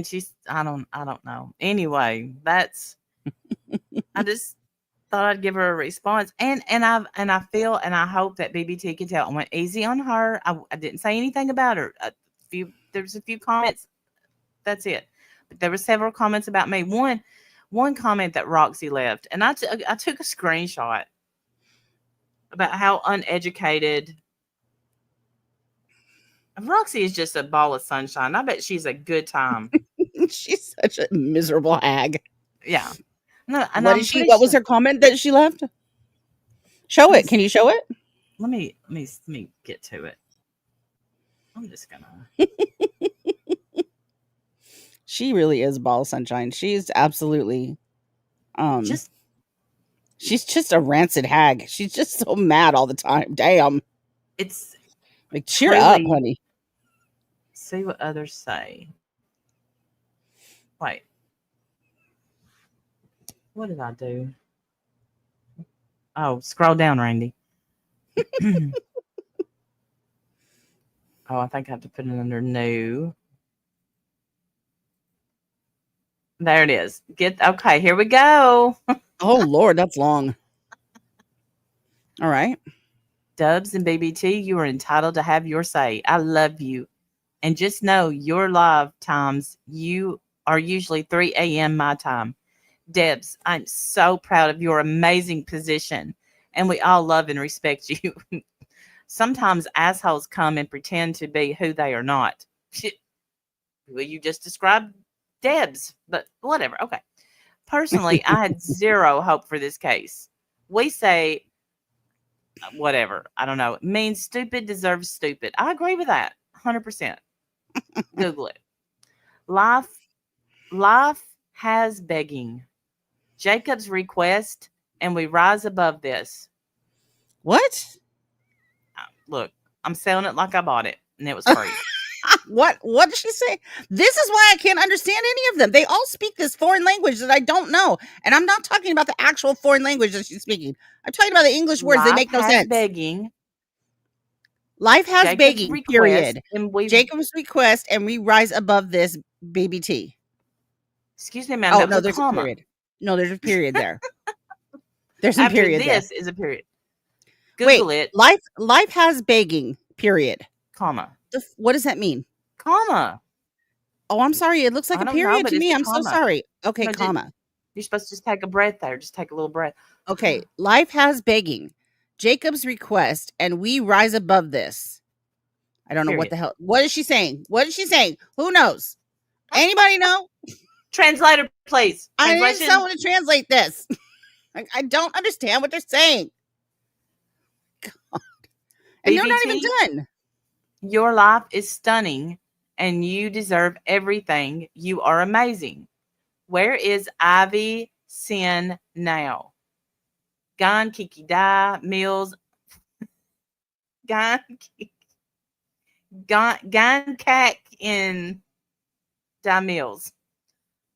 she's, I don't know. Anyway, that's, I just thought I'd give her a response. And I feel, and I hope that BBT can tell. I went easy on her. I didn't say anything about her. There was a few comments. That's it. But there were several comments about me. One comment that Roxy left, and I took a screenshot about how uneducated. Roxy is just a ball of sunshine. I bet she's a good time. She's such a miserable hag. Yeah. No, and what was her comment that she left? Show it. Can you show it? Let me get to it. I'm just gonna. She really is a ball of sunshine. She's absolutely she's just a rancid hag. She's just so mad all the time. Damn. It's like, cheer up, honey. See what others say. Wait. What did I do? Oh, scroll down, Randy. Oh, I think I have to put it under new. There it is. Okay, here we go. Oh, Lord, that's long. All right. Dubs and BBT, you are entitled to have your say. I love you. And just know your live times, you are usually 3 a.m. my time. Debs, I'm so proud of your amazing position. And we all love and respect you. Sometimes assholes come and pretend to be who they are not. Well, you just described Debs, but whatever. Okay. Personally, I had zero hope for this case. We say whatever. I don't know. It means stupid deserves stupid. I agree with that 100%. Google it. Life has begging. Jacob's request, and we rise above this. What? Look, I'm selling it like I bought it, and it was free. What did she say? This is why I can't understand any of them. They all speak this foreign language that I don't know. And I'm not talking about the actual foreign language that she's speaking. I'm talking about the English words. They make no sense. Begging. Life has Jacob's begging, request, period. And Jacob's request, and we rise above this, baby T. Excuse me, ma'am. Oh, that no, was there's a comma. period. No, there's a period there. There's some After period this there. is a period. Google it. Life has begging, period. Comma. What does that mean? Comma. Oh, I'm sorry. It looks like a period to me. I'm so sorry. Okay, No, comma. You're supposed to just take a breath there. Just take a little breath. Okay, life has begging. Jacob's request, and we rise above this. I don't know what the hell. What is she saying? What is she saying? Who knows? Anybody know? Translator, please. I need someone to translate this. I don't understand what they're saying. God. And they're not even done. Your life is stunning, and you deserve everything. You are amazing. Where is Ivy Sin now? Gone Kiki Da Mills. Gone Cack in Da Mills.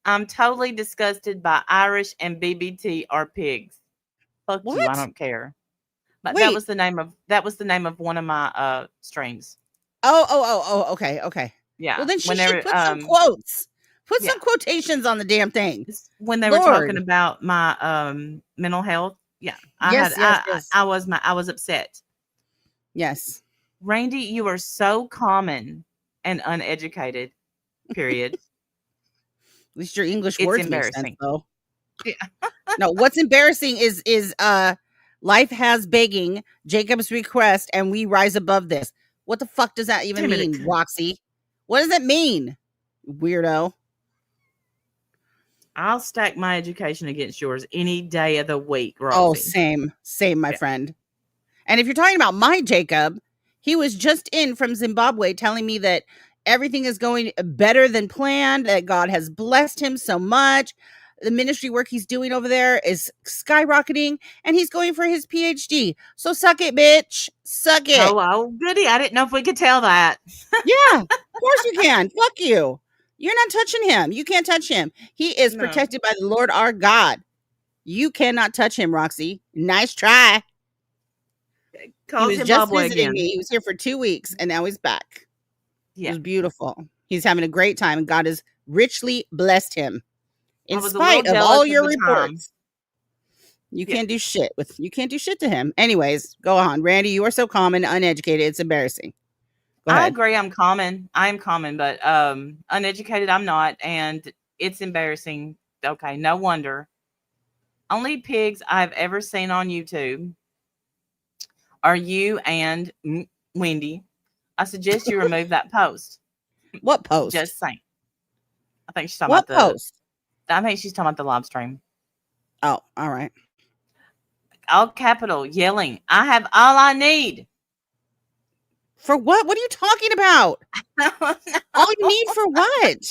I'm totally disgusted by Irish and BBT are pigs. Fuck What? you, I don't care. But Wait. that was the name of one of my streams. Oh, okay. Yeah. Well, then she should put some quotes. Put some quotations on the damn thing. When they were talking about my mental health. Yeah. I was upset. Yes. Randy, you are so common and uneducated. Period. At least your English It's words make embarrassing. sense, though. Yeah. No, what's embarrassing is life has begging, Jacob's request, and we rise above this. What the fuck does that even mean, Roxy? What does it mean, weirdo? I'll stack my education against yours any day of the week, Roxy. Oh, same, my friend. And if you're talking about my Jacob, he was just in from Zimbabwe telling me that everything is going better than planned, that God has blessed him so much. The ministry work he's doing over there is skyrocketing, and he's going for his PhD. So suck it, bitch. Suck it. Oh, goody. I didn't know if we could tell that. Yeah, of course you can. Fuck you. You're not touching him. You can't touch him. He is protected by the Lord our God. You cannot touch him, Roxy. Nice try. He was just visiting me. He was here for 2 weeks, and now he's back. Yeah. It was beautiful. He's having a great time, and God has richly blessed him. In spite of all your reports. You can't do shit to him. Anyways, go on. Randy, you are so common, uneducated. It's embarrassing. I agree. I'm common. I am common, but uneducated, I'm not. And it's embarrassing. Okay, no wonder. Only pigs I've ever seen on YouTube are you and Wendy. I suggest you remove that post. What post? Just saying. I think she's talking about post? I think she's talking about the live stream. Oh, all right. All capital, yelling. I have all I need. For what? What are you talking about? All you need for what?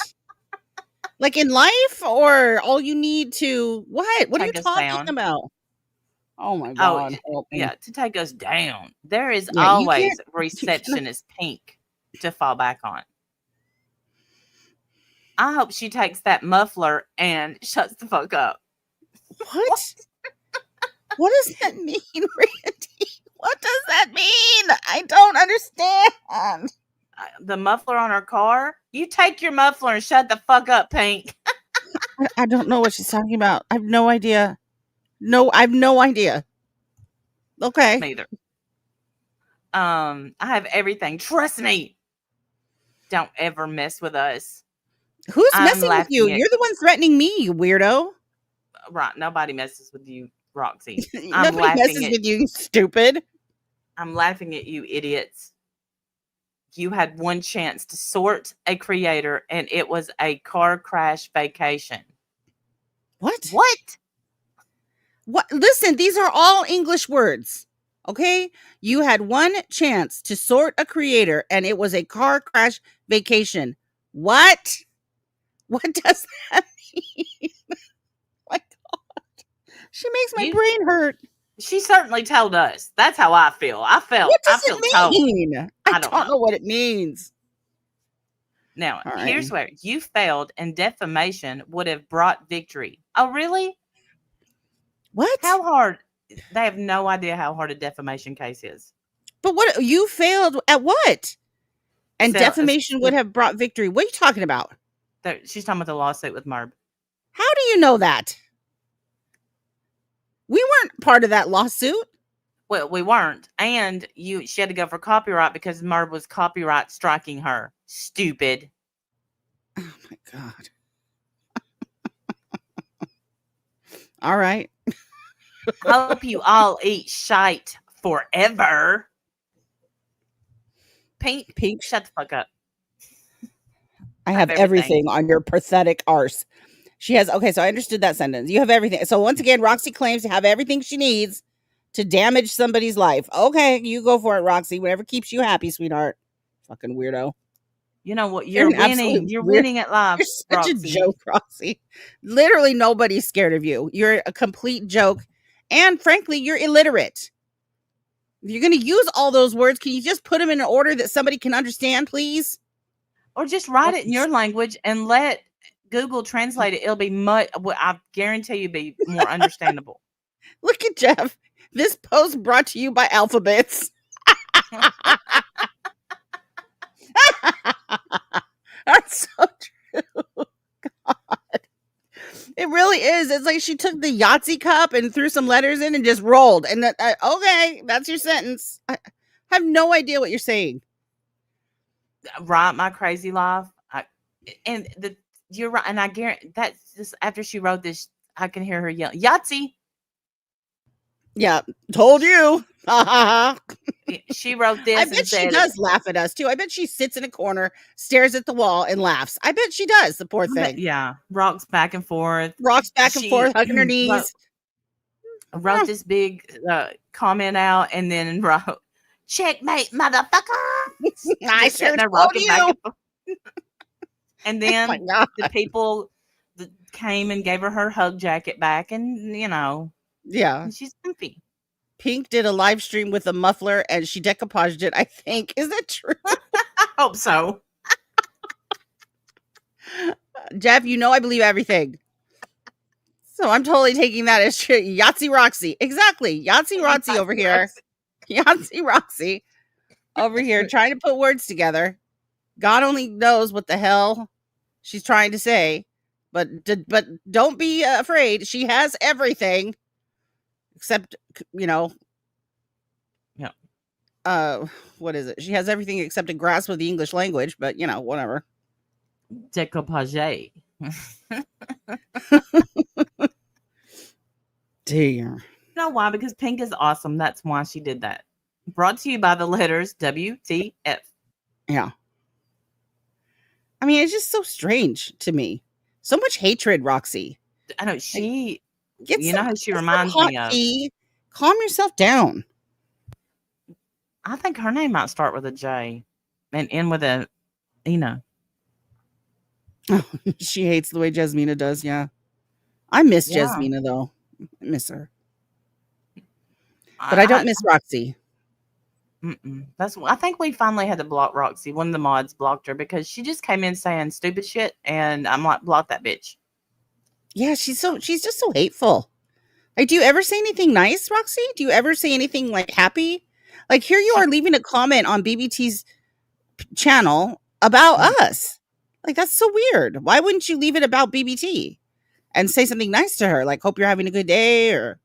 Like in life, or all you need to what? What are you talking about? Oh my God. Yeah, to take us down. There is always receptionist pink to fall back on. I hope she takes that muffler and shuts the fuck up. What? What does that mean, Randy? What does that mean? I don't understand. The muffler on her car? You take your muffler and shut the fuck up, Pink. I don't know what she's talking about. I have no idea. No, I have no idea. Okay. Neither. I have everything. Trust me. Don't ever mess with us. Who's messing with you? You're the one threatening me, you weirdo. Right. Nobody messes with you, Roxy. Nobody messes with you, stupid. I'm laughing at you, idiots. You had one chance to sort a creator, and it was a car crash vacation. What? What? Listen, these are all English words. Okay? You had one chance to sort a creator, and it was a car crash vacation. What? What does that mean? My God. She makes my brain hurt. She certainly told us. That's how I feel. What does it mean? Told. I don't know what it means. Now, here's where you failed and defamation would have brought victory. Oh, really? What? How hard? They have no idea how hard a defamation case is. But what? You failed at what? And defamation would have brought victory. What are you talking about? She's talking about the lawsuit with Merb. How do you know that? We weren't part of that lawsuit. Well, we weren't. And she had to go for copyright because Merb was copyright striking her. Stupid. Oh my God. All right. Hope you all eat shite forever. Pink, shut the fuck up. I have everything on your pathetic arse. She has, okay, so I understood that sentence. You have everything. So once again, Roxy claims to have everything she needs to damage somebody's life. Okay, you go for it, Roxy. Whatever keeps you happy, sweetheart. Fucking weirdo. You know what? You're winning. You're winning at life. You're such Roxy. A joke, Roxy. Literally nobody's scared of you. You're a complete joke. And frankly, you're illiterate. If you're going to use all those words, can you just put them in an order that somebody can understand, please? Or just write it in your language and let Google translate it. It'll be much, I guarantee you, be more understandable. Look at Jeff. This post brought to you by Alphabets. That's so true. God. It really is. It's like she took the Yahtzee cup and threw some letters in and just rolled. And okay, that's your sentence. I have no idea what you're saying. Right, my crazy life. You're right, and I guarantee that's just after she wrote this. I can hear her yell, "Yahtzee!" Yeah, told you. She wrote this. I bet she does laugh at us too. I bet she sits in a corner, stares at the wall, and laughs. I bet she does. The poor thing. Yeah, rocks back and forth, hugging her knees. Wrote this big comment out, and then wrote, "Checkmate, motherfucker!" I sure told you. And then the people that came and gave her hug jacket back, and yeah, she's comfy. Pink did a live stream with a muffler, and she decoupaged it. I think, is that true? I hope so. Jeff, I believe everything. So I'm totally taking that as true. Yahtzee Roxy, exactly. Yahtzee Roxy over here. Yahtzee Roxy over here trying to put words together. God only knows what the hell she's trying to say, but don't be afraid. She has everything except, yeah. What is it? She has everything except a grasp of the English language, but whatever. Decoupage. Dear. You know why? Because Pink is awesome. That's why she did that. Brought to you by the letters WTF. Yeah. I mean, it's just so strange to me. So much hatred, Roxy. I know she. Know who she reminds me of. Calm yourself down. I think her name might start with a J, and end with a Ina. Oh, she hates the way Jasmina does. Yeah, I miss Jasmina though. I miss her, but I don't miss Roxy. I think we finally had to block Roxy. One of the mods blocked her because she just came in saying stupid shit, and I'm like, block that bitch. Yeah, she's just so hateful. Like, do you ever say anything nice, Roxy? Do you ever say anything like happy? Like, here you are leaving a comment on BBT's channel about us. Like, that's so weird. Why wouldn't you leave it about BBT and say something nice to her? Like, hope you're having a good day, or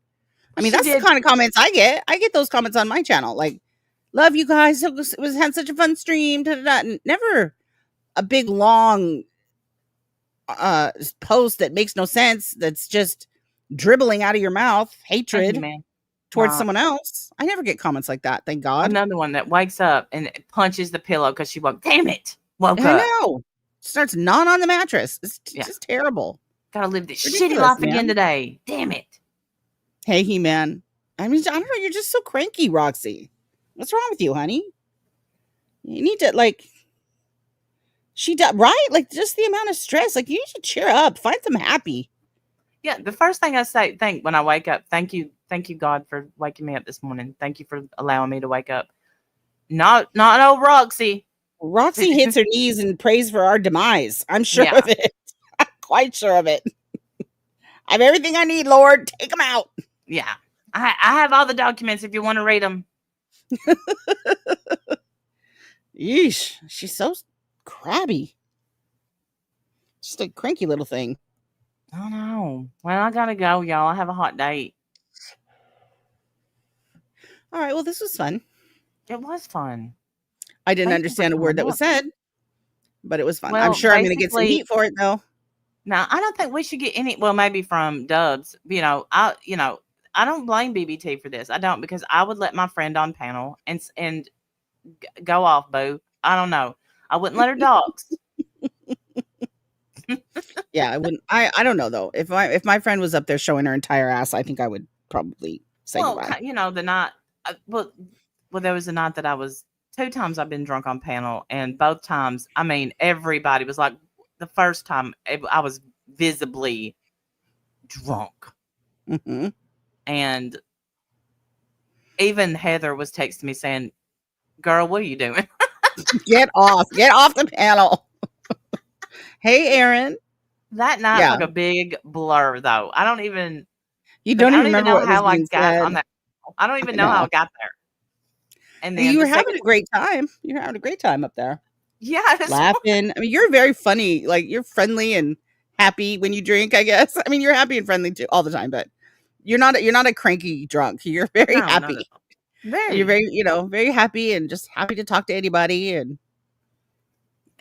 I mean, that's the kind of comments I get. I get those comments on my channel. Like, love you guys. It was had such a fun stream. Never a big long post that makes no sense. That's just dribbling out of your mouth hatred towards someone else. I never get comments like that. Thank God. Another one that wakes up and punches the pillow because she woke. Damn it! Woke up. I know. Starts gnawing on the mattress. It's just terrible. Gotta live this shitty Ridiculous, life man. again today. Damn it. Hey, He-Man. I mean, I don't know. You're just so cranky, Roxy. What's wrong with you, honey? You need to, like, she does, right? Like, just the amount of stress. Like, you need to cheer up. Find some happy. Yeah, the first thing I say, when I wake up, thank you, God, for waking me up this morning. Thank you for allowing me to wake up. Not old Roxy. Roxy hits her knees and prays for our demise. I'm sure Yeah. of it. I'm quite sure of it. I have everything I need, Lord. Take them out. Yeah. I have all the documents if you want to read them. Yeesh. She's so crabby. Just a cranky little thing. I know. Well, I gotta go, y'all. I have a hot date. All right. Well, this was fun. It was fun. I didn't Thank you for understand a word coming that was up. said, but it was fun. I'm Well, sure I'm going to get some basically- heat for it, though. Now, I don't think we should get any. Well, maybe from Dubs. I don't blame BBT for this. I don't, because I would let my friend on panel and go off, boo. I don't know. I wouldn't let her dogs. Yeah, I wouldn't. I don't know though. If my friend was up there showing her entire ass, I think I would probably say goodbye. The night. Well, there was a night that I was 2 times I've been drunk on panel, and both times, I mean, everybody was like, the first time I was visibly drunk, Mm-hmm. and even Heather was texting me saying, "Girl, what are you doing?" Get off the panel. Hey, Aaron. That night's Yeah. like a big blur, though. I don't even. You don't even remember what was how I being got said. on that. I don't even know how I got there. And then You were having a great time. You were having a great time up there. Yeah, laughing. I mean, you're very funny. Like, you're friendly and happy when you drink, I guess. I mean, you're happy and friendly too all the time, but you're not a cranky drunk. You're very happy. You're very, very happy and just happy to talk to anybody. And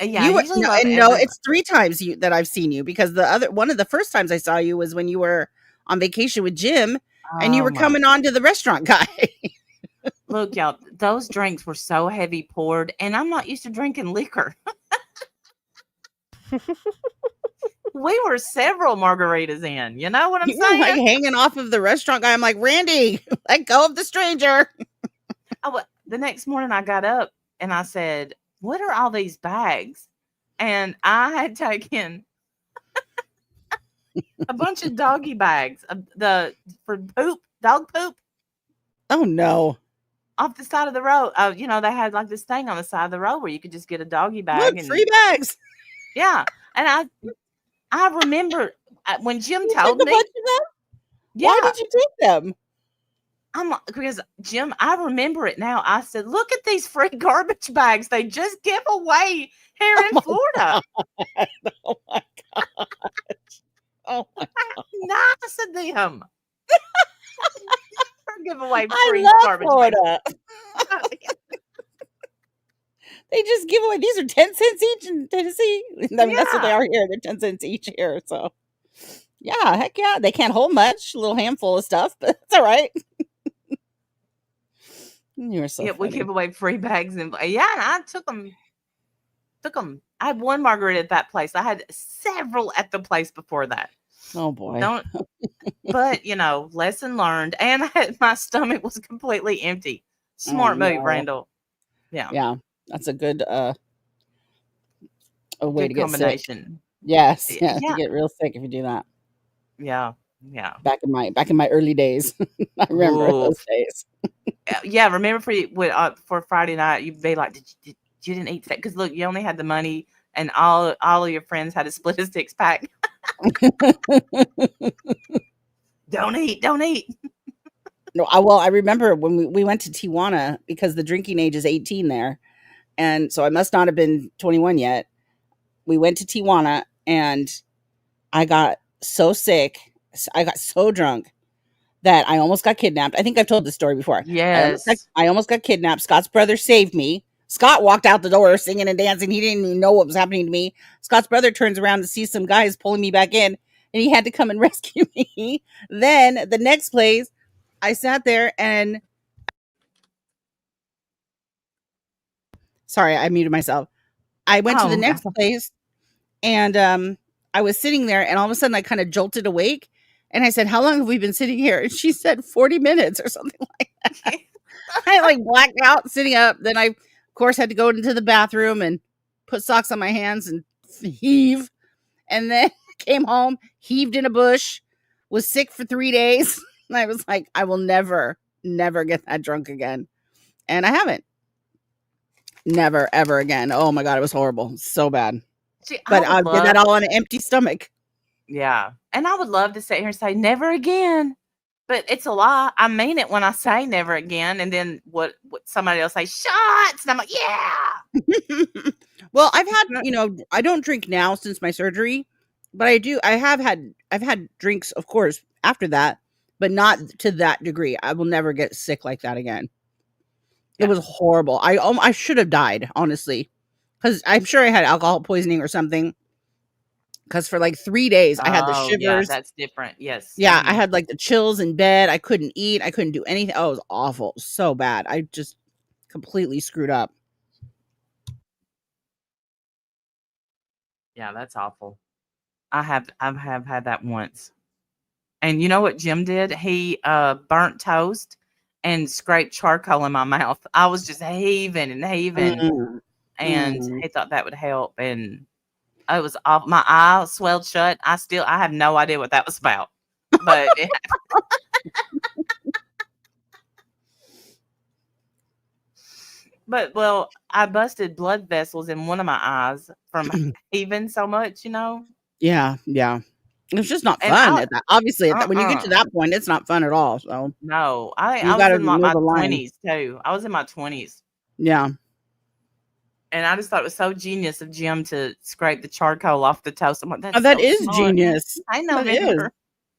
yeah, I usually love it's 3 times that I've seen you, because one of the first times I saw you was when you were on vacation with Jim, and you were coming on to the restaurant guy. Look, y'all, those drinks were so heavy poured, and I'm not used to drinking liquor. We were several margaritas in. You know what I'm saying? Like hanging off of the restaurant guy. I'm like, Randy, let go of the stranger. The next morning I got up and I said, "What are all these bags?" And I had taken a bunch of doggy bags, for poop, dog poop. Oh no. Off the side of the road. They had like this thing on the side of the road where you could just get a doggy bag. Look, free bags. Yeah. And I remember when Jim told me. Yeah. Why did you take them? Because Jim, I remember it now. I said, "Look at these free garbage bags they just give away here in Florida." Oh my gosh. Oh my God. Nice of them. Give away free garbage Florida. bags. They just give away. These are 10 cents each in Tennessee. I mean, that's what they are here. They're 10 cents each here. So, yeah, heck yeah. They can't hold much. A little handful of stuff, but it's all right. You were so funny. We give away free bags. And I took them. I had one margarita at that place. I had several at the place before that. Oh, boy. But, lesson learned. And my stomach was completely empty. Smart move, Randall. Yeah. Yeah. That's a good way to get combination. Sick. Yes. Yeah. To get real sick if you do that. Yeah. Yeah. Back in my early days. I remember those days. Yeah. Remember for Friday night, you'd be like, you didn't eat that? Because look, you only had the money, and all of your friends had to split a 6-pack. Don't eat. No, I remember when we went to Tijuana, because the drinking age is 18 there. And so I must not have been 21 yet. We went to Tijuana, and I got so sick. I got so drunk that I almost got kidnapped. I think I've told this story before. Yes. I almost got kidnapped. Scott's brother saved me. Scott walked out the door singing and dancing. He didn't even know what was happening to me. Scott's brother turns around to see some guys pulling me back in, and he had to come and rescue me. Then the next place, I sat there and... Sorry, I muted myself. I went to the next place, and I was sitting there and all of a sudden I kind of jolted awake and I said, "How long have we been sitting here?" And she said 40 minutes or something like that. I like blacked out sitting up. Then I, of course, had to go into the bathroom and put socks on my hands and heave. And then came home, heaved in a bush, was sick for 3 days. And I was like, I will never get that drunk again. And I haven't. Never, ever again. Oh my God, it was horrible. So bad. See, But I did that all on an empty stomach. Yeah. And I would love to sit here and say, never again. But it's a lie. I mean it when I say never again. And then what somebody else say, shots. And I'm like, yeah. Well, I've had, I don't drink now since my surgery, but I've had drinks, of course, after that, but not to that degree. I will never get sick like that again. Yeah. It was horrible. I should have died, honestly, because I'm sure I had alcohol poisoning or something. Because for like 3 days, I had the shivers. Yeah, that's different. Yes. Yeah, I had like the chills in bed. I couldn't eat. I couldn't do anything. Oh, it was awful. So bad. I just completely screwed up. Yeah, that's awful. I have had that once. And you know what Jim did? He burnt toast and scraped charcoal in my mouth. I was just heaving and heaving. And he thought that would help. And it was off. My eye swelled shut. I have no idea what that was about. But well, I busted blood vessels in one of my eyes from heaving so much, Yeah. It's just not fun. Obviously, when you get to that point, it's not fun at all. So no, I was in my 20s too. I was in my 20s. Yeah. And I just thought it was so genius of Jim to scrape the charcoal off the toast. I'm like, that so is smart. Genius. I know that is.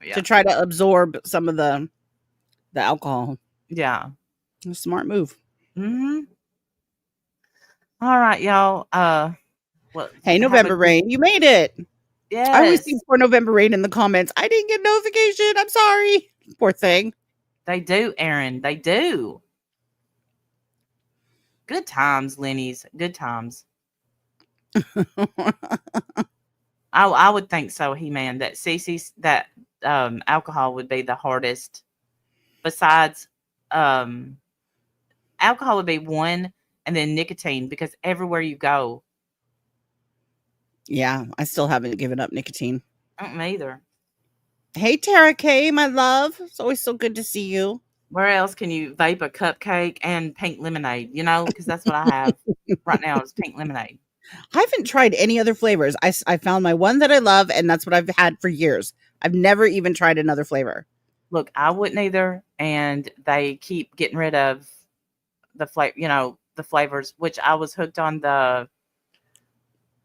Yeah. To try to absorb some of the alcohol. Yeah. A smart move. Mm-hmm. All right, y'all. Well, hey, November Rain, you made it. Yes. I always see poor November Rain in the comments. I didn't get notification. I'm sorry. Poor thing. They do, Aaron. They do. Good times, Lenny's. Good times. I would think so, He-Man. That Cece's that alcohol would be the hardest. Besides, alcohol would be one, and then nicotine, because everywhere you go. Yeah, I still haven't given up nicotine. Me either. Hey, Tara K, my love. It's always so good to see you. Where else can you vape a cupcake and pink lemonade? Because that's what I have right now is pink lemonade. I haven't tried any other flavors. I found my one that I love, and that's what I've had for years. I've never even tried another flavor. Look, I wouldn't either, and they keep getting rid of the the flavors, which I was hooked on. The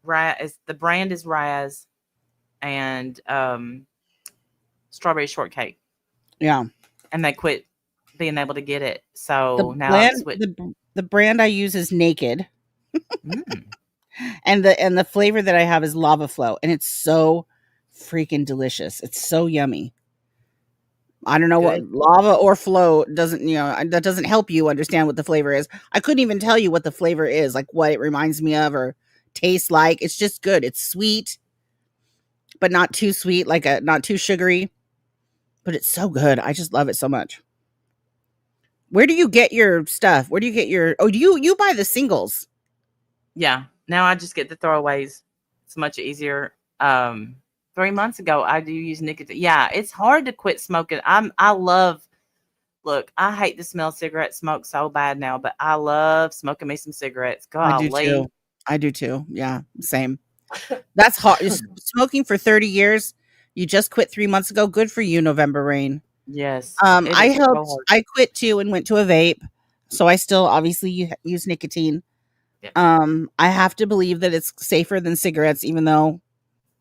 brand is Raz and strawberry shortcake. Yeah. And they quit being able to get it. So now the brand I use is Naked. And the flavor that I have is Lava Flow, and it's so freaking delicious. It's so yummy. I don't know what lava or flow doesn't, that doesn't help you understand what the flavor is. I couldn't even tell you what the flavor is, like what it reminds me of or tastes like. It's just good. It's sweet, but not too sweet, not too sugary, but it's so good. I just love it so much. Where do you get your stuff? Where do you get you buy the singles? Yeah. Now I just get the throwaways. It's much easier. 3 months ago, I do use nicotine. Yeah, it's hard to quit smoking. I hate the smell of cigarette smoke so bad now, but I love smoking me some cigarettes. Golly. I do too. Yeah, same. That's hard. Smoking for 30 years. You just quit 3 months ago. Good for you, November Rain. Yes. I quit too and went to a vape. So I still obviously use nicotine. Yeah. I have to believe that it's safer than cigarettes, even though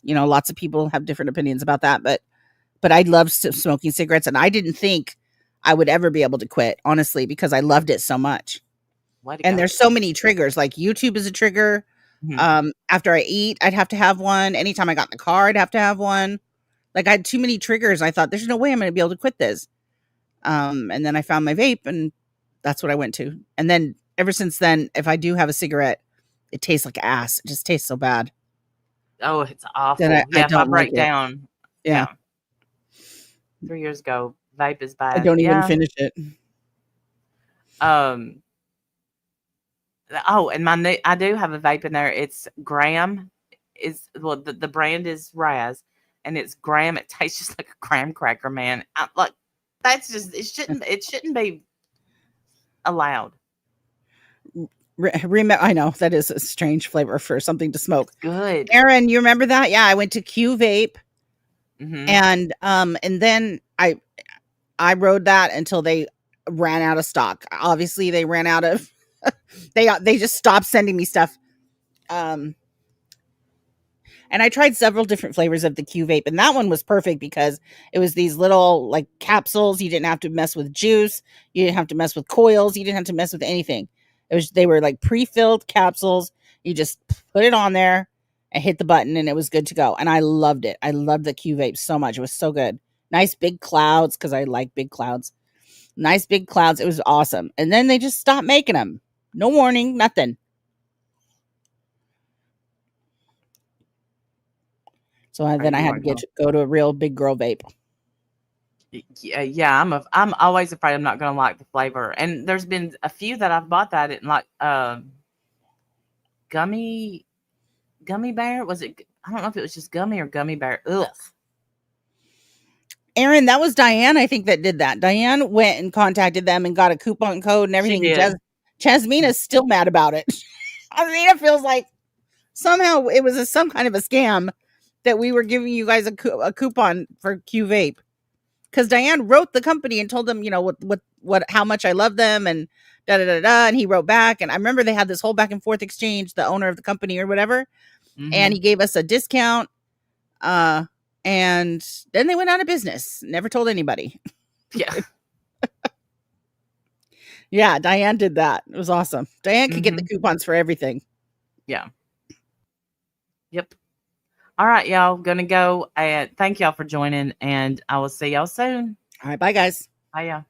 lots of people have different opinions about that, but I love smoking cigarettes, and I didn't think I would ever be able to quit, honestly, because I loved it so much. And there's so many triggers, like YouTube is a trigger. Mm-hmm. After I eat, I'd have to have one. Anytime I got in the car, I'd have to have one. Like I had too many triggers. I thought there's no way I'm going to be able to quit this. And then I found my vape, and that's what I went to. And then ever since then, if I do have a cigarette, it tastes like ass. It just tastes so bad. Oh, it's awful. Then I If I don't like break it. down, Yeah. 3 years ago, vape is I bad. don't even finish it. Oh, and I do have a vape in there. It's Graham. The brand is Raz, and it's Graham. It tastes just like a graham cracker, man. That's just it shouldn't be allowed. I know that is a strange flavor for something to smoke. It's good. Aaron, you remember that? Yeah, I went to Q Vape, Mm-hmm. and then I rode that until they ran out of stock. Obviously, they ran out of. They just stopped sending me stuff. And I tried several different flavors of the Q Vape, and that one was perfect because it was these little like capsules. You didn't have to mess with juice. You didn't have to mess with coils. You didn't have to mess with anything. They were like pre-filled capsules. You just put it on there and hit the button, and it was good to go. And I loved it. I loved the Q Vape so much. It was so good. Nice big clouds because I like big clouds. Nice big clouds. It was awesome. And then they just stopped making them. No warning, nothing. So then I had to go to a real big girl vape. Yeah, I'm always afraid I'm not going to like the flavor. And there's been a few that I've bought that I didn't like. Gummy bear, was it? I don't know if it was just gummy or gummy bear. Ugh. Aaron, that was Diane, I think, that did that. Diane went and contacted them and got a coupon code and everything. Jasmina's still mad about it. Jasmina feels like somehow it was some kind of a scam that we were giving you guys a coupon for Q Vape. Because Diane wrote the company and told them, how much I love them and da da da da. And he wrote back. And I remember they had this whole back and forth exchange, the owner of the company or whatever. Mm-hmm. And he gave us a discount. And then they went out of business. Never told anybody. Yeah. Yeah, Diane did that. It was awesome. Diane could get the coupons for everything. Yeah. Yep. All right, y'all. Gonna go. Thank y'all for joining, and I will see y'all soon. All right. Bye, guys. Bye, y'all.